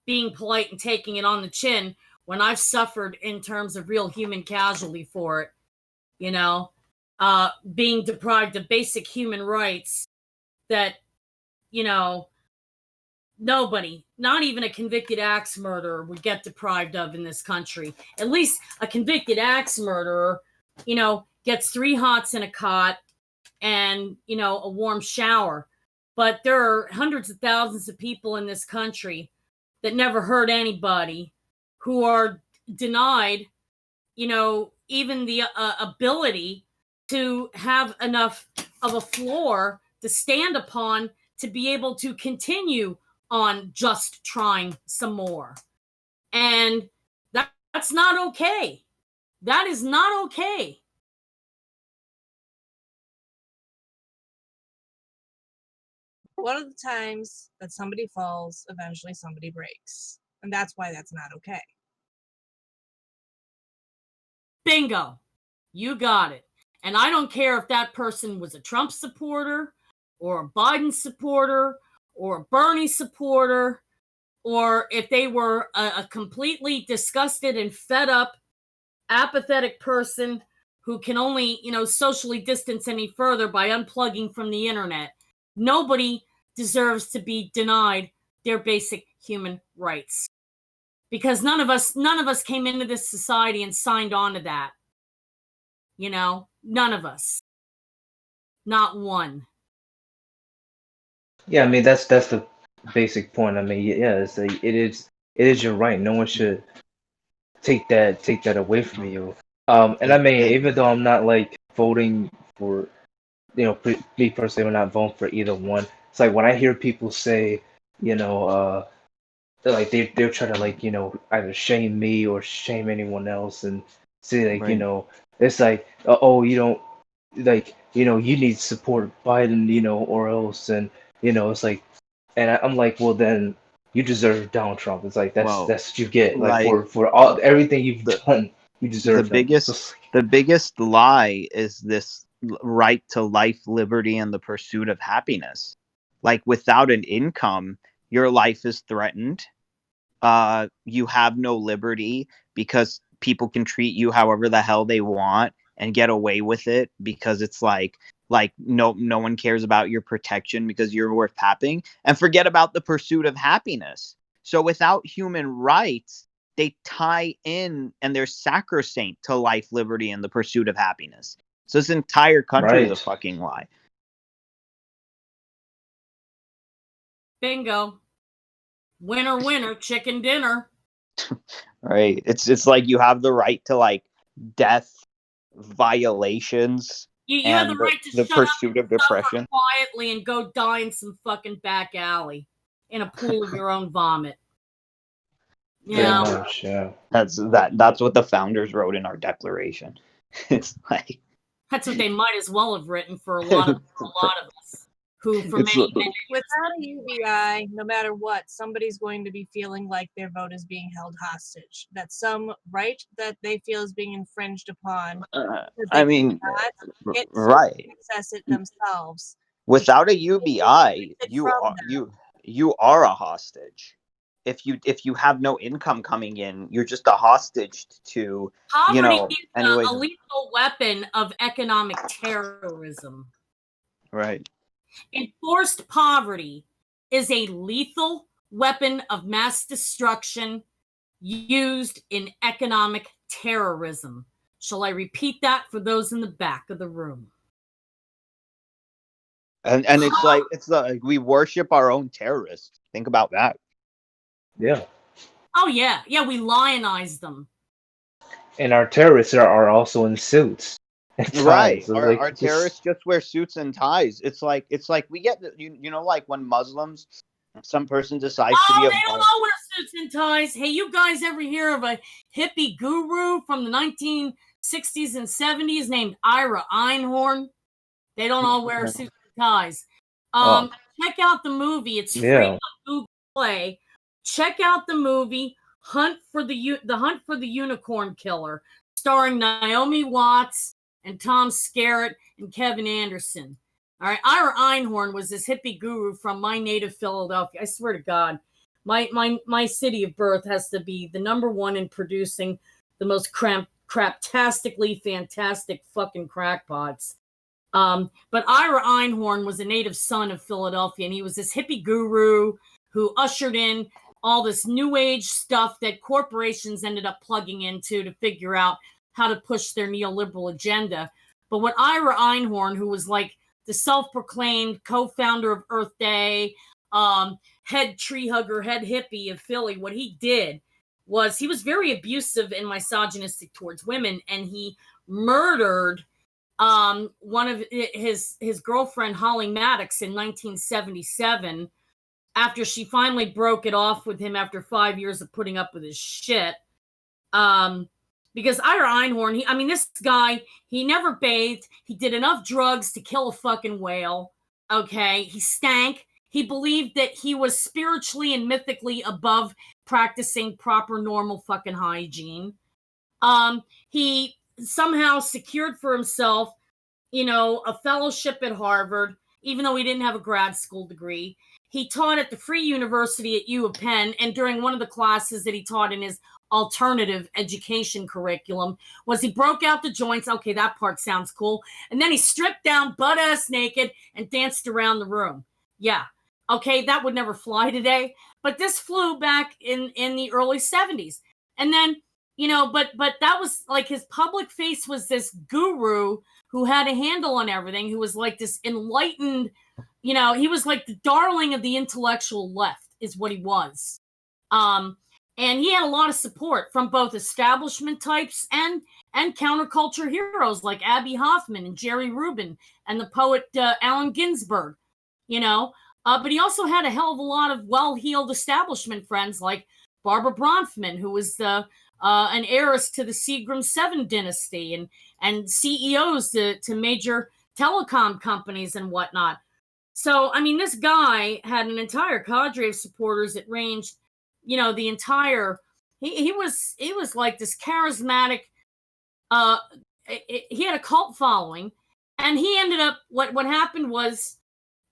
being polite and taking it on the chin when I've suffered in terms of real human casualty for it, you know, being deprived of basic human rights that, you know, nobody, not even a convicted axe murderer, would get deprived of in this country. At least a convicted axe murderer, you know, gets 3 hots in a cot and, you know, a warm shower. But there are hundreds of thousands of people in this country that never hurt anybody, who are denied, you know, even the ability to have enough of a floor to stand upon to be able to continue on just trying some more. And that's not okay. That is not okay. One of the times that somebody falls, eventually somebody breaks. And that's why that's not okay. Bingo. You got it. And I don't care if that person was a Trump supporter or a Biden supporter or a Bernie supporter, or if they were a completely disgusted and fed up, apathetic person who can only, you know, socially distance any further by unplugging from the internet. Nobody deserves to be denied their basic human rights, because none of us came into this society and signed on to that. You know, none of us. Not one. Yeah, I mean that's the basic point. I mean, yeah, it is your right. No one should take that away from you. And I mean, even though I'm not like voting for, me personally, I'm not voting for either one. It's like when I hear people say, you know, like they're trying to like either shame me or shame anyone else and say like Right. it's like oh you don't like you need to support Biden or else and it's like and I'm like well then you deserve Donald Trump. It's like that's Well, that's what you get like like for all everything you've the done you the deserve him. So biggest the biggest lie is this right to life, liberty, and the pursuit of happiness. Like without an income, your life is threatened. You have no liberty because people can treat you however the hell they want and get away with it because it's like no one cares about your protection because you're worth tapping, and forget about the pursuit of happiness. So without human rights, they tie in and they're sacrosanct to life, liberty, and the pursuit of happiness. So this entire country is a right. fucking lie. Bingo. Winner, winner, chicken dinner. Right? It's like you have the right to like death, violations, You have the and the, right to the shut up pursuit and of suffer depression. quietly and go die in some fucking back alley in a pool of your own vomit. You Pretty know, much, yeah. That's what the founders wrote in our declaration. It's like that's what they might as well have written for a lot of us who, for it's many, many Without a UBI, no matter what, somebody's going to be feeling like their vote is being held hostage. That some right that they feel is being infringed upon, that I they mean, cannot get to right. access it themselves. Because Without a they UBI, take it from them. you are a hostage. If you have no income coming in, you're just a hostage to poverty is anyways. a lethal weapon of economic terrorism. Right. Enforced poverty is a lethal weapon of mass destruction used in economic terrorism. Shall I repeat that for those in the back of the room? And it's like we worship our own terrorists. Think about that. Yeah. Oh, yeah. Yeah, we lionize them. And our terrorists are also in suits and Right. ties. So it's Our like just terrorists just wear suits and ties. It's like we get like when Muslims, some person decides to be Oh, a they don't all wear suits and ties. Hey, you guys ever hear of a hippie guru from the 1960s and 70s named Ira Einhorn? They don't all wear suits and ties. Oh, Check out the movie. It's free yeah. on Google Play. Check out the movie Hunt for the Hunt for the Unicorn Killer, starring Naomi Watts and Tom Skerritt and Kevin Anderson. All right, Ira Einhorn was this hippie guru from my native Philadelphia. I swear to God, My city of birth has to be the number one in producing the most craptastically fantastic fucking crackpots. But Ira Einhorn was a native son of Philadelphia, and he was this hippie guru who ushered in all this new age stuff that corporations ended up plugging into to figure out how to push their neoliberal agenda. But what Ira Einhorn, who was like the self-proclaimed co-founder of Earth Day, head tree hugger, head hippie of Philly, what he did was he was very abusive and misogynistic towards women, and he murdered one of his girlfriend, Holly Maddox, in 1977 after she finally broke it off with him after 5 years of putting up with his shit. Because Ira Einhorn, this guy, he never bathed. He did enough drugs to kill a fucking whale. Okay, he stank. He believed that he was spiritually and mythically above practicing proper normal fucking hygiene. He somehow secured for himself, a fellowship at Harvard, even though he didn't have a grad school degree. He taught at the Free University at U of Penn, and during one of the classes that he taught in his alternative education curriculum was he broke out the joints. Okay, that part sounds cool. And then he stripped down butt-ass naked and danced around the room. Yeah. Okay, that would never fly today. But this flew back in the early 70s. And then, but that was like his public face was this guru who had a handle on everything, who was like this enlightened, he was like the darling of the intellectual left is what he was. And he had a lot of support from both establishment types and counterculture heroes like Abby Hoffman and Jerry Rubin and the poet Allen Ginsberg, but he also had a hell of a lot of well-heeled establishment friends like Barbara Bronfman, who was an heiress to the Seagram 7 dynasty and CEOs to major telecom companies and whatnot. So, this guy had an entire cadre of supporters that ranged, the entire, he was like this charismatic, he had a cult following, and he ended up, what happened was,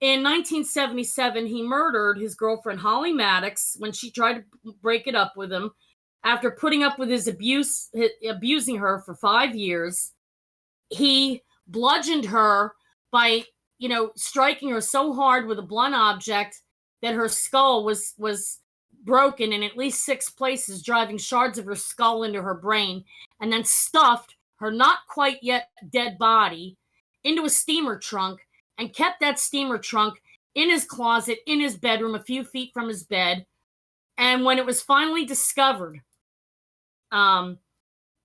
in 1977, he murdered his girlfriend, Holly Maddox, when she tried to break it up with him after putting up with his abusing her for 5 years. He bludgeoned her by, striking her so hard with a blunt object that her skull was broken in at least 6 places, driving shards of her skull into her brain, and then stuffed her not quite yet dead body into a steamer trunk and kept that steamer trunk in his closet, in his bedroom, a few feet from his bed. And when it was finally discovered, when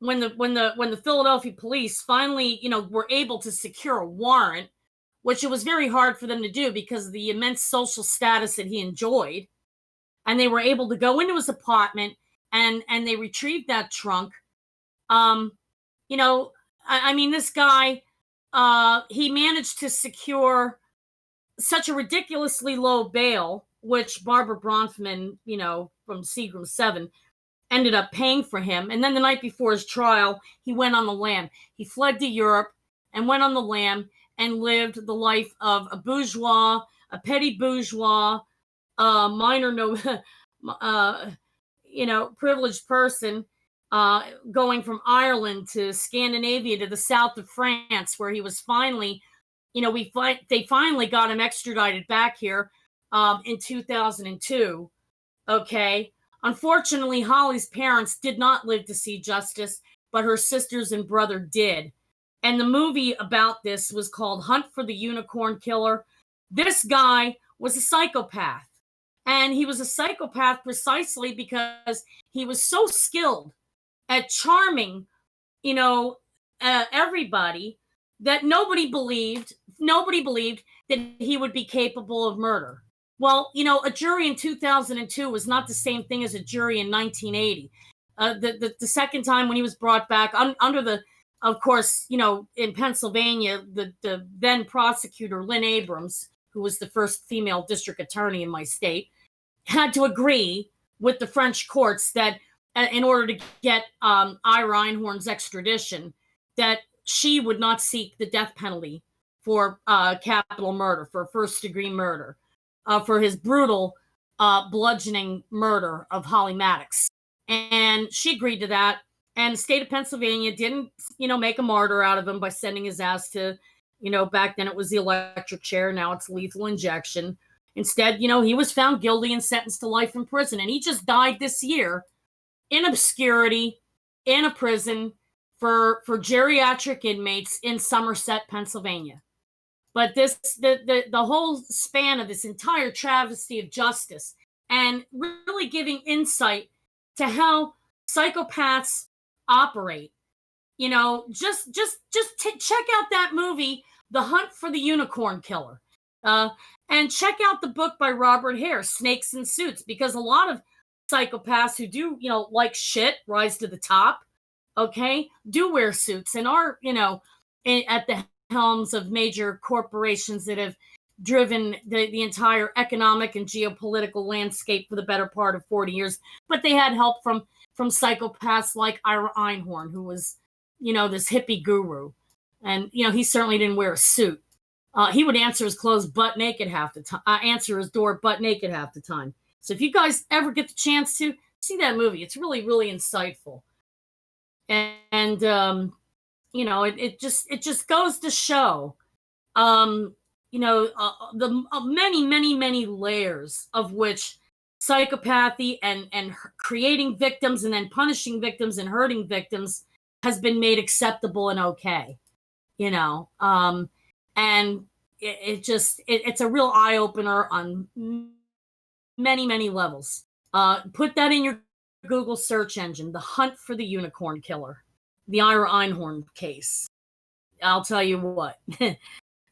the Philadelphia police finally, were able to secure a warrant, which it was very hard for them to do because of the immense social status that he enjoyed, and they were able to go into his apartment and they retrieved that trunk. This guy, he managed to secure such a ridiculously low bail, which Barbara Bronfman, from Seagram 7, ended up paying for him. And then the night before his trial, he went on the lam. He fled to Europe and went on the lam and lived the life of a bourgeois, a petty bourgeois, privileged person, going from Ireland to Scandinavia to the south of France, where he was finally, they finally got him extradited back here in 2002. Okay. Unfortunately, Holly's parents did not live to see justice, but her sisters and brother did. And the movie about this was called Hunt for the Unicorn Killer. This guy was a psychopath. And he was a psychopath precisely because he was so skilled at charming, everybody, that nobody believed that he would be capable of murder. Well, a jury in 2002 was not the same thing as a jury in 1980. The second time when he was brought back under the, of course, in Pennsylvania, the then prosecutor, Lynn Abrams, who was the first female district attorney in my state, had to agree with the French courts that in order to get Ira Einhorn's extradition, that she would not seek the death penalty for capital murder, for first-degree murder, for his brutal bludgeoning murder of Holly Maddox. And she agreed to that. And the state of Pennsylvania didn't, make a martyr out of him by sending his ass to, back then it was the electric chair. Now it's lethal injection. Instead, he was found guilty and sentenced to life in prison. And he just died this year in obscurity in a prison for geriatric inmates in Somerset, Pennsylvania. But the whole span of this entire travesty of justice and really giving insight to how psychopaths operate. Just check out that movie, The Hunt for the Unicorn Killer. And check out the book by Robert Hare, Snakes in Suits, because a lot of psychopaths who do, like shit, rise to the top, okay, do wear suits and are, at the helms of major corporations that have driven the entire economic and geopolitical landscape for the better part of 40 years. But they had help from psychopaths like Ira Einhorn, who was, this hippie guru. And, he certainly didn't wear a suit. He would answer his clothes butt naked half the time, answer his door butt naked half the time. So if you guys ever get the chance to see that movie, it's really, really insightful. And it just goes to show, the many, many, many layers of which psychopathy and creating victims and then punishing victims and hurting victims has been made acceptable and okay. And it's a real eye opener on many, many levels. Put that in your Google search engine, The Hunt for the Unicorn Killer, the Ira Einhorn case. I'll tell you what,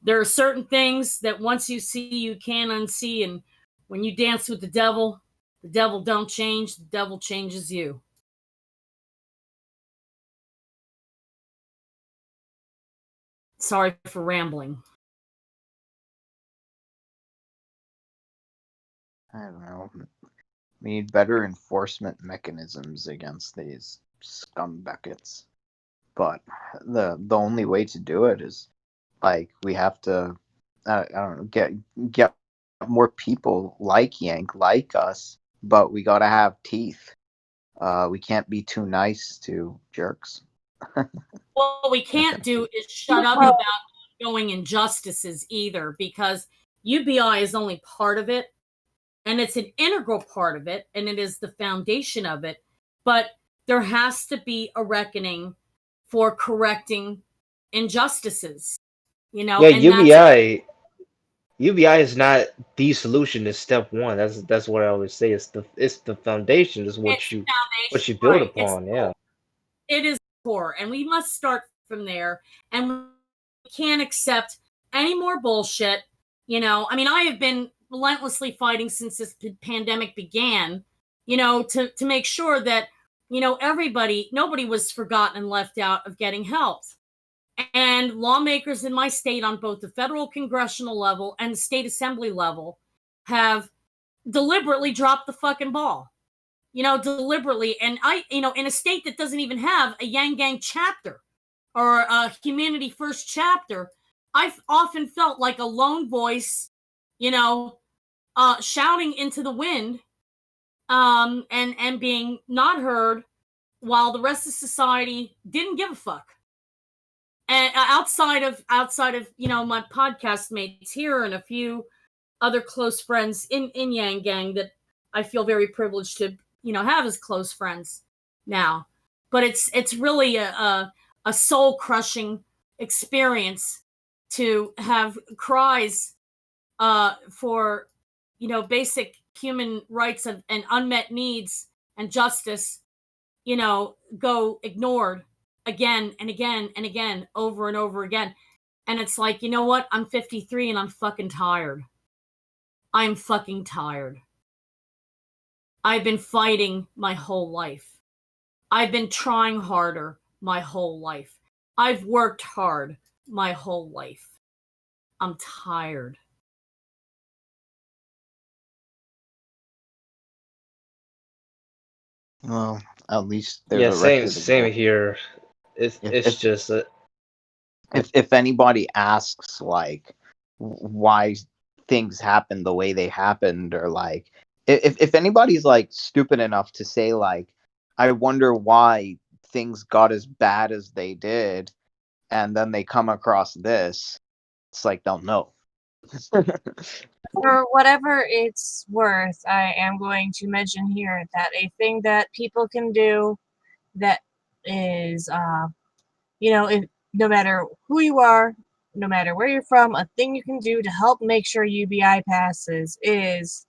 there are certain things that once you see, you can't unsee. And when you dance with the devil don't change, the devil changes you. Sorry for rambling. I don't know. We need better enforcement mechanisms against these scum buckets. But the only way to do it is we have to I don't know, get more people like Yank, like us, but we gotta have teeth. We can't be too nice to jerks. What we can't do is shut up about ongoing injustices either, because UBI is only part of it, and it's an integral part of it, and it is the foundation of it. But there has to be a reckoning for correcting injustices. Yeah, UBI is not the solution. Is step one. That's what I always say. It's the foundation. Is what you build right. upon. Yeah. It is core, and we must start from there. And we can't accept any more bullshit. I have been relentlessly fighting since this pandemic began. To make sure that nobody was forgotten and left out of getting help. And lawmakers in my state on both the federal congressional level and the state assembly level have deliberately dropped the fucking ball. Deliberately. And in a state that doesn't even have a Yang Gang chapter or a Humanity First chapter, I've often felt like a lone voice, shouting into the wind, and being not heard, while the rest of society didn't give a fuck. And outside of my podcast mates here and a few other close friends in Yang Gang that I feel very privileged to have as close friends now. But it's really a soul crushing experience to have cries for basic human rights and unmet needs and justice go ignored again and again and again, over and over again. And it's like, you know what? I'm 53 and I'm fucking tired. I'm fucking tired. I've been fighting my whole life. I've been trying harder my whole life. I've worked hard my whole life. I'm tired. Well, at least there's a record. Same here. It's just if anybody asks why things happened the way they happened, or if anybody's like stupid enough to say like, I wonder why things got as bad as they did, and then they come across this, it's like they'll know. For whatever it's worth, I am going to mention here that a thing that people can do that is, if, no matter who you are, no matter where you're from, a thing you can do to help make sure UBI passes is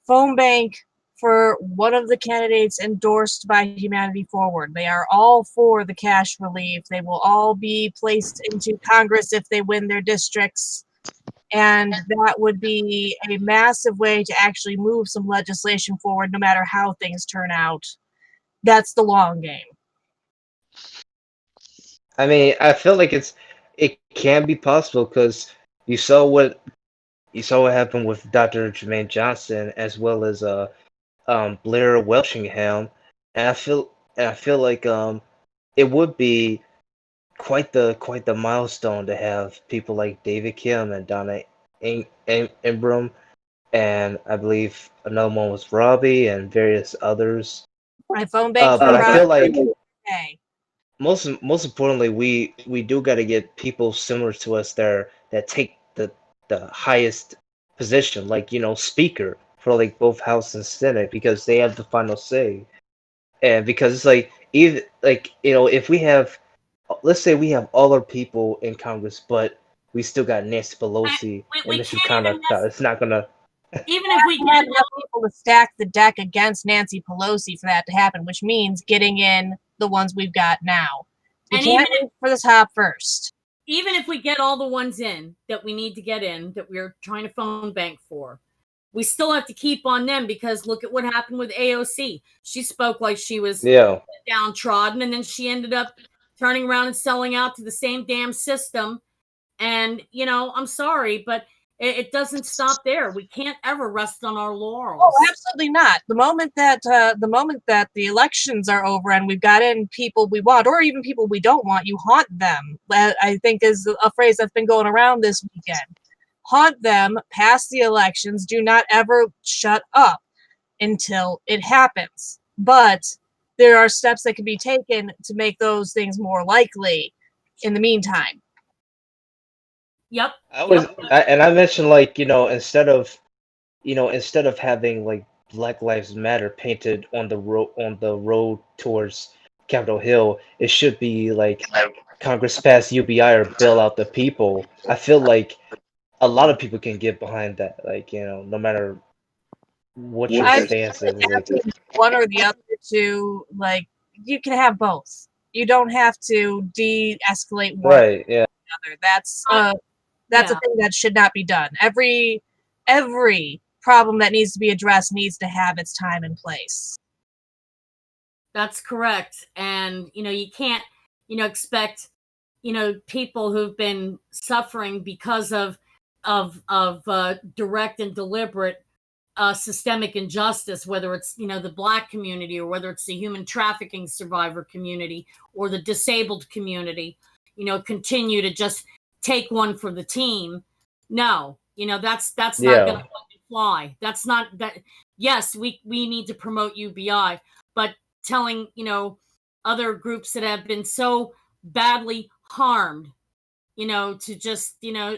phone bank for one of the candidates endorsed by Humanity Forward. They are all for the cash relief. They will all be placed into Congress if they win their districts. And that would be a massive way to actually move some legislation forward, no matter how things turn out. That's the long game. I mean, I feel like it can be possible because you saw what you saw what happened with Dr. Jermaine Johnson as well as Blair Welchingham, and I feel like it would be quite the milestone to have people like David Kim and Donna Ingram, and I believe another one was Robbie and various others. My phone bank for But I Rob. feel like Hey, most importantly, we do got to get people similar to us there that take the highest position, like speaker for like both House and Senate, because they have the final say. And because it's like even like if we have, let's say we have all our people in Congress, but we still got Nancy Pelosi We and Mitch can't even McConnell. It's not gonna. even if we we have get enough people to stack the deck against Nancy Pelosi for that to happen, which means getting in the ones we've got now. We And can't wait for the top first. even if we get all the ones in that we need to get in that we're trying to phone bank for, we still have to keep on them because look at what happened with AOC. She spoke like she was Yeah. downtrodden, and then she ended up turning around and selling out to the same damn system. And I'm sorry, but it doesn't stop there. We can't ever rest on our laurels. Oh, absolutely not. The moment that the elections are over and we've got in people we want, or even people we don't want, you haunt them. That I think is a phrase that's been going around this weekend. Haunt them past the elections. Do not ever shut up until it happens. But there are steps that can be taken to make those things more likely in the meantime. Yep. I mentioned like instead of having like Black Lives Matter painted on the road towards Capitol Hill, it should be like Congress pass UBI or bail out the people. I feel like a lot of people can get behind that. Like no matter what your I stance think is, like one or the other to you can have both. You don't have to de-escalate one or right, yeah, the other. That's a Yeah. thing that should not be done. Every problem that needs to be addressed needs to have its time and place. That's correct. And you can't, expect, people who've been suffering because of direct and deliberate systemic injustice, whether it's the Black community or whether it's the human trafficking survivor community or the disabled community, continue to just take one for the team. No, that's not going yeah, to fly. That's not that. Yes, we need to promote UBI, but telling other groups that have been so badly harmed to just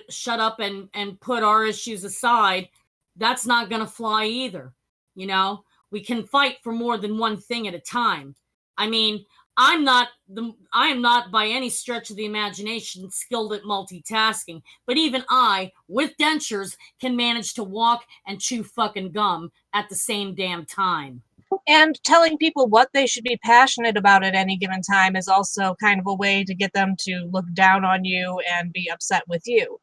shut up and put our issues aside, that's not going to fly either. We can fight for more than one thing at a time. I mean, I am not by any stretch of the imagination skilled at multitasking, but even I with dentures can manage to walk and chew fucking gum at the same damn time. And telling people what they should be passionate about at any given time is also kind of a way to get them to look down on you and be upset with you.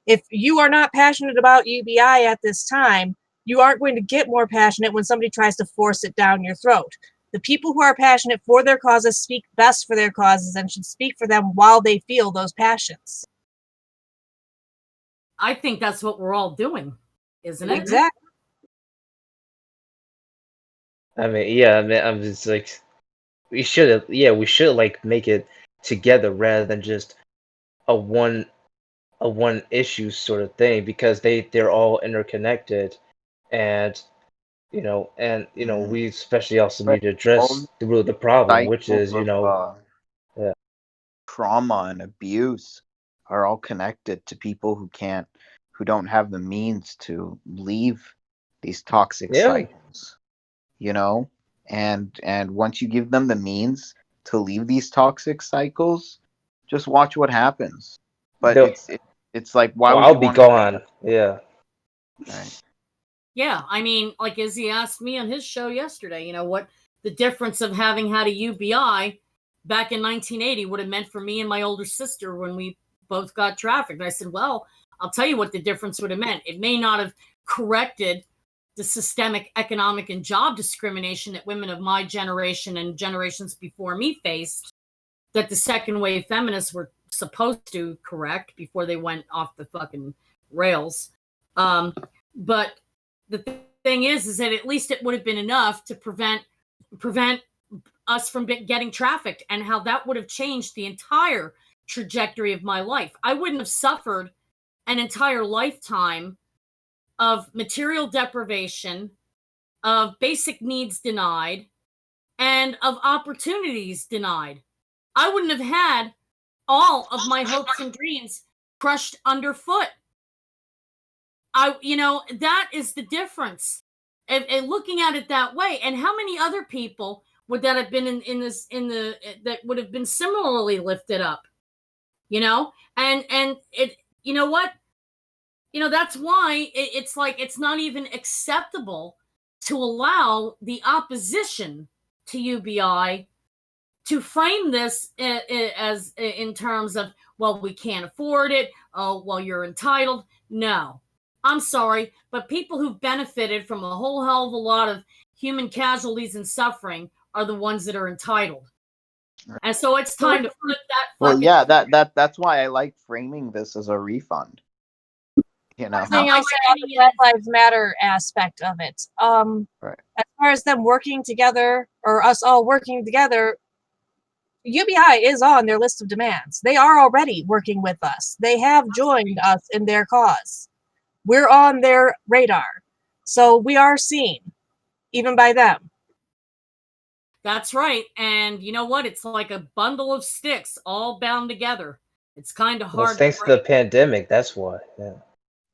If you are not passionate about UBI at this time, you aren't going to get more passionate when somebody tries to force it down your throat. The people who are passionate for their causes speak best for their causes and should speak for them while they feel those passions. I think that's what we're all doing, isn't it? Exactly. I mean, yeah, I mean, I'm just like we should like make it together rather than just a one a one issue sort of thing because they're all interconnected, and And Mm. we especially also But need to all address these the root of the problem, which cycles is, of yeah, trauma and abuse are all connected to people who don't have the means to leave these toxic yeah, cycles, you know? And once you give them the means to leave these toxic cycles, just watch what happens. But they'll, it's like, why oh, would I'll you be want to do gone. Yeah, that? Right. Yeah, I mean, like Izzy asked me on his show yesterday, what the difference of having had a UBI back in 1980 would have meant for me and my older sister when we both got trafficked. And I said, well, I'll tell you what the difference would have meant. It may not have corrected the systemic economic and job discrimination that women of my generation and generations before me faced, that the second wave feminists were supposed to correct before they went off the fucking rails. But the thing is that at least it would have been enough to prevent us from getting trafficked, and how that would have changed the entire trajectory of my life. I wouldn't have suffered an entire lifetime of material deprivation, of basic needs denied, and of opportunities denied. I wouldn't have had all of my hopes and dreams crushed underfoot. That is the difference. And looking at it that way, and how many other people would that have been that would have been similarly lifted up, and it, what, that's why it's like it's not even acceptable to allow the opposition to UBI to frame this as in terms of, well, we can't afford it. Oh, well, you're entitled. No, I'm sorry, but people who've benefited from a whole hell of a lot of human casualties and suffering are the ones that are entitled. And so it's time to flip that Well, fucking yeah, that's why I like framing this as a refund. Thing I said on the Black Lives Matter aspect of it. Right. As far as them working together, or us all working together, UBI is on their list of demands. They are already working with us. They have joined us in their cause. We're on their radar. So we are seen, even by them. That's right. And you know what? It's like a bundle of sticks all bound together. It's kind of well, it's hard to thanks to break. the pandemic. That's why. Yeah,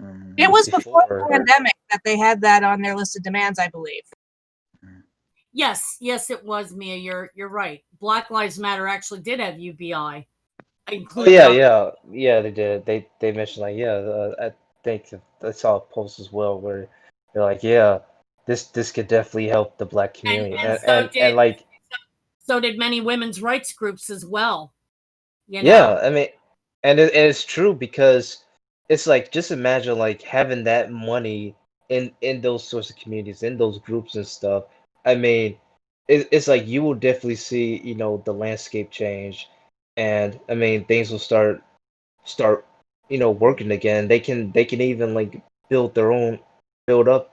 Mhm. It was before the before. pandemic that they had that on their list of demands, I believe. Yes, it was, Mia. You're right. Black Lives Matter actually did have UBI Oh included yeah, on. yeah. They did. They mentioned like I think I saw a post as well where they're like, yeah, this could definitely help the black community, And and like so did many women's rights groups as well. yeah, I mean, and it's true because it's like just imagine like having that money in those sorts of communities, in those groups and stuff. I mean, it's like you will definitely see, the landscape change, and I mean things will start working again. They can even like build their own build up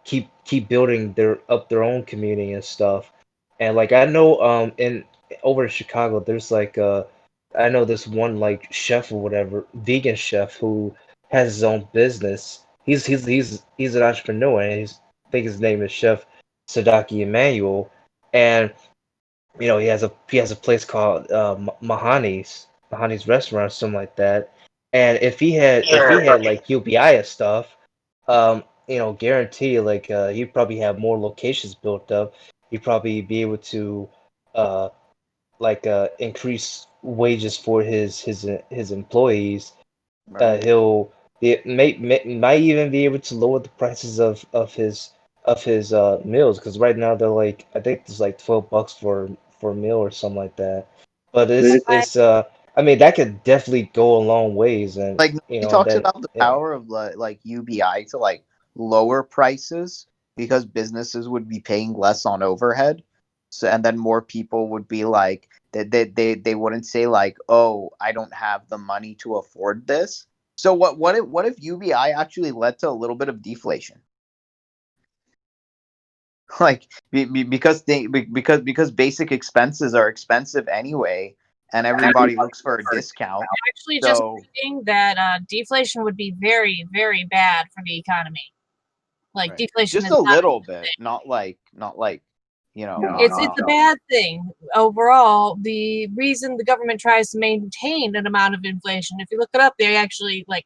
keep building their own community and stuff. And like I know in over in Chicago there's like I know this one like chef or whatever, vegan chef who has his own business. He's an entrepreneur, and I think his name is Chef Sadaki Emmanuel. And he has a place called Mahani's restaurant or something like that. And if he had like UBI and stuff, guarantee like he'd probably have more locations built up. He'd probably be able to uh increase wages for his employees. Right. He'll might even be able to lower the prices of his meals, because right now they're like, I think it's like $12 for a meal or something like that. But I mean that could definitely go a long ways, and Like, he and talks then about the power of like UBI to like lower prices because businesses would be paying less on overhead. So, and then more people would be like, they wouldn't say like, oh, I don't have the money to afford this. So what if UBI actually led to a little bit of deflation? Like, because basic expenses are expensive anyway, and everybody looks for a discount. Actually, just So thinking that deflation would be very, very bad for the economy. Like Right. deflation Just is a not little bit, not like it's a bad thing overall. The reason the government tries to maintain an amount of inflation, if you look it up, they actually like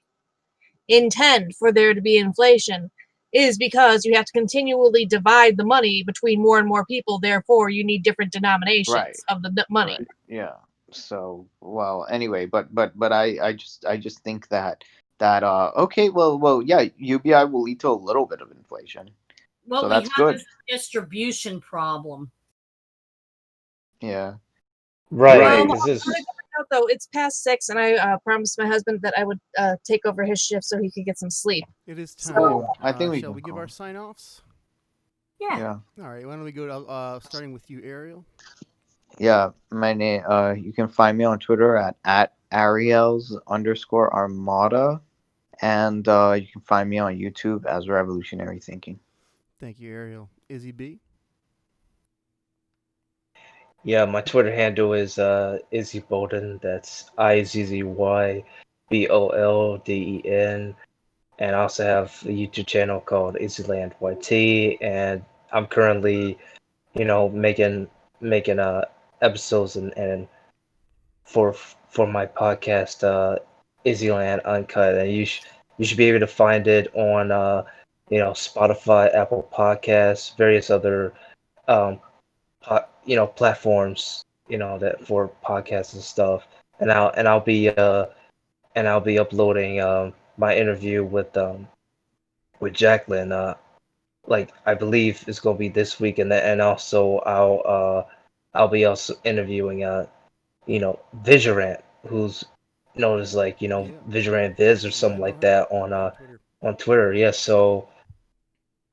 intend for there to be inflation, is because you have to continually divide the money between more and more people. Therefore, you need different denominations right, of the money. right, yeah. So, well, anyway, but I just think that okay, well, yeah, UBI will lead to a little bit of inflation, What so we that's have good. is a distribution problem. Yeah. Right, I'm because gonna it's go out, though. It's past 6, and I promised my husband that I would take over his shift so he could get some sleep. It is So- time. I think we Shall can we give call our it. sign offs? Yeah. Yeah. All right. Why don't we go to starting with you, Ariel? Yeah, my name. You can find me on Twitter at Ariels_Armada, and you can find me on YouTube as Revolutionary Thinking. Thank you, Ariel. Izzy B. yeah, my Twitter handle is Izzy Bolden. That's IZZYBOLDEN. And I also have a YouTube channel called Izzyland YT, and I'm currently, making episodes and for my podcast Izzyland Uncut, and you should be able to find it on Spotify, Apple Podcasts, various other um platforms that for podcasts and stuff. And I'll be uploading my interview with Jacqueline. Like I believe it's gonna be this week, and also I'll be also interviewing Vigirant, who's known as Yeah. Vigirant Viz or Yeah, I something know like her that on Twitter. on Twitter. Yeah, so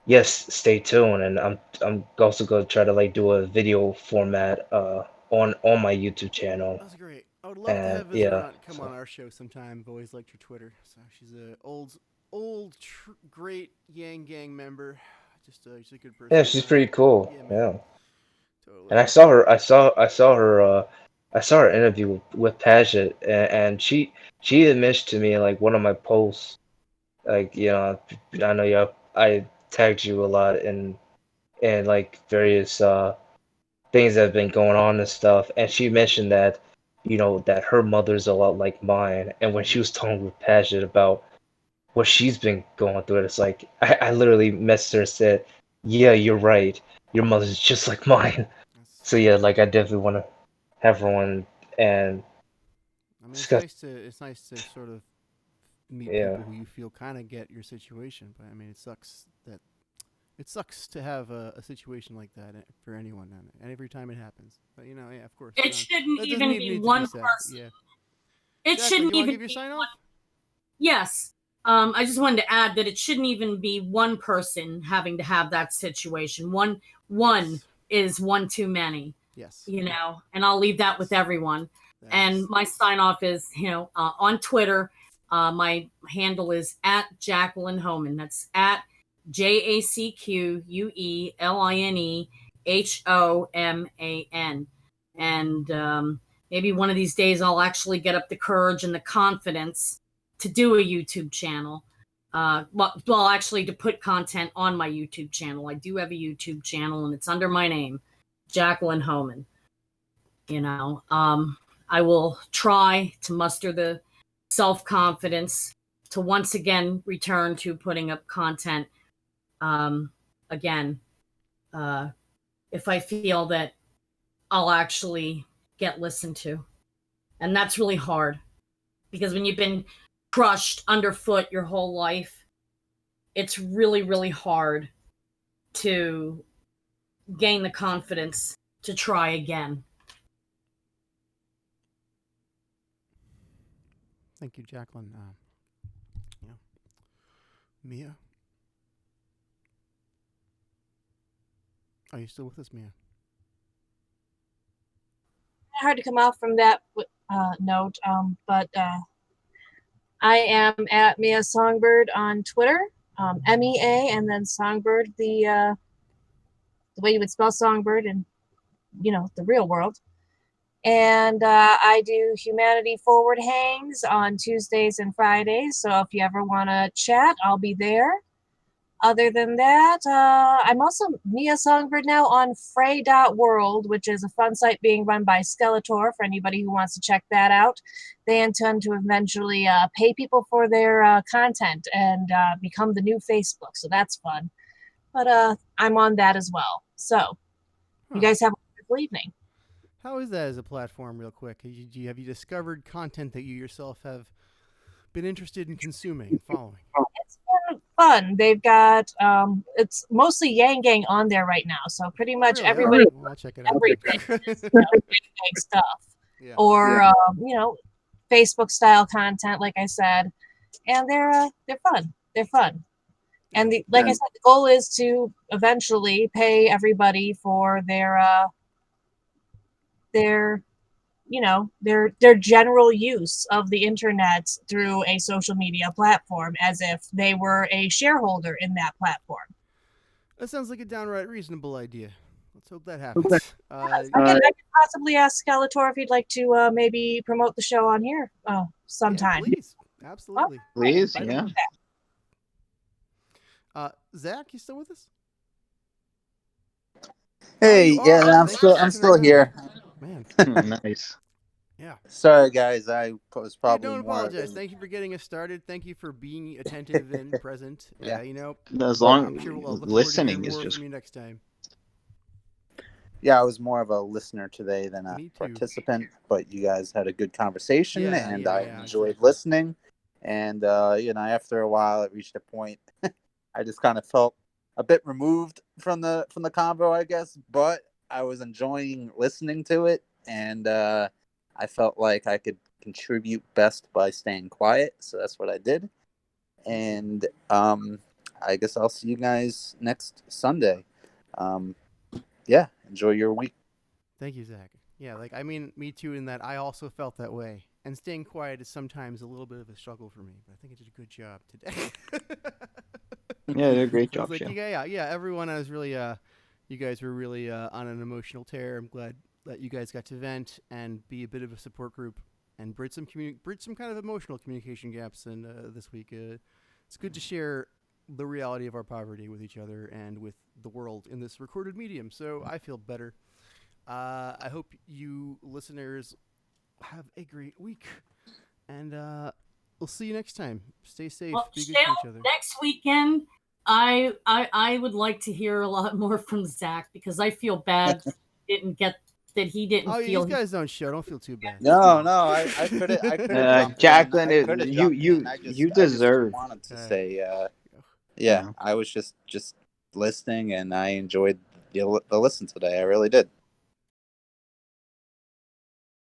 yes, stay tuned, and I'm also gonna try to like do a video format on my YouTube channel, That's great. I would love to and have yeah, Viscerant come so on our show sometime. I've always liked her Twitter. So she's a great Yang Gang member. Just a good person yeah, to she's know. pretty cool. Yeah, man. Yeah, and Totally. I saw her interview with Paget, and she had mentioned to me like one of my posts, like I know I tagged you a lot in like various things that have been going on and stuff, and she mentioned that that her mother's a lot like mine, and when she was talking with Paget about what she's been going through, it's like I literally messaged her and said, yeah, you're right, your mother's just like mine. That's, So yeah, like I definitely want to have her on, and I mean, discuss. it's nice to sort of meet Yeah, people who you feel kind of get your situation. But I mean, it sucks to have a situation like that for anyone, and every time it happens. But yeah, of course, It shouldn't that doesn't even even be need to be one said. person. Yeah, It Jacqueline, shouldn't you want to even give your be sign one. off? Yes. I just wanted to add that it shouldn't even be one person having to have that situation. One Yes. is one too many, Yes. and I'll leave that with everyone. That And is my sign off is, on Twitter, my handle is at Jacqueline Homan. That's at JACQUELINEHOMAN. And maybe one of these days I'll actually get up the courage and the confidence to do a YouTube channel. Actually, to put content on my YouTube channel. I do have a YouTube channel, and it's under my name, Jacqueline Homan. I will try to muster the self confidence to once again return to putting up content. Again, uh, if I feel that I'll actually get listened to, and that's really hard because when you've been crushed underfoot your whole life, it's really, really hard to gain the confidence to try again. Thank you, Jacqueline. Yeah, Mia. Are you still with us, Mia? Hard to come off from that note, but I am at Mia Songbird on Twitter, MEA, and then Songbird, the way you would spell Songbird in the real world. And I do Humanity Forward hangs on Tuesdays and Fridays. So if you ever want to chat, I'll be there. Other than that, I'm also Mia Songbird now on Frey.world, which is a fun site being run by Skeletor for anybody who wants to check that out. They intend to eventually pay people for their content and become the new Facebook, so that's fun. But I'm on that as well. So, you Huh. guys have a wonderful evening. How is that as a platform, real quick? Have you discovered content that you yourself have been interested in consuming and following? It's been fun. They've got it's mostly Yang Gang on there right now, so pretty much Really? everybody Well, I'll check it out. everything is Yang Gang stuff Yeah. or Facebook style content, like I said, and they're fun. They're fun. And like I said, the goal is to eventually pay everybody for their their general use of the internet through a social media platform as if they were a shareholder in that platform. That sounds like a downright reasonable idea. Let's hope that happens. I could possibly ask Skeletor if he'd like to maybe promote the show on here sometime. Yeah, please. Absolutely. Please, Invite yeah. him on. Zach, you still with us? Hey, you yeah, are. I'm Thanks for still sticking around. here. Man, Nice. yeah. Sorry, guys. I was Hey, probably don't more. apologize. Thank you for getting us started. Thank you for being attentive and present. Yeah. As long I'm sure we'll look forward to listening hearing is more just from you next time. Yeah, I was more of a listener today than a Me too. participant, but you guys had a good conversation, Yeah, and yeah, I yeah, enjoyed exactly. listening. And after a while, it reached a point I just kind of felt a bit removed from the convo, I guess. But I was enjoying listening to it, and I felt like I could contribute best by staying quiet, so that's what I did. And I guess I'll see you guys next Sunday. Yeah, enjoy your week. Thank you, Zach. Yeah, me too, in that I also felt that way. And staying quiet is sometimes a little bit of a struggle for me, but I think I did a good job today. yeah, did a great So it's job, like, Shane. yeah, everyone was really, you guys were really on an emotional tear. I'm glad that you guys got to vent and be a bit of a support group and bridge some kind of emotional communication gaps. And this week, it's good to share the reality of our poverty with each other and with the world in this recorded medium. So I feel better. I hope you listeners have a great week, and we'll see you next time. Stay safe. Well, Be good to Shale, each other. next weekend, I would like to hear a lot more from Zach because I feel bad he didn't Oh, yeah, feel these guys don't show. Don't feel too bad. No, I could have jumped Jacqueline, in. I could have jumped in. you I just deserve. wanted to say, yeah, Yeah. I was just listening, and I enjoyed the listen today. I really did.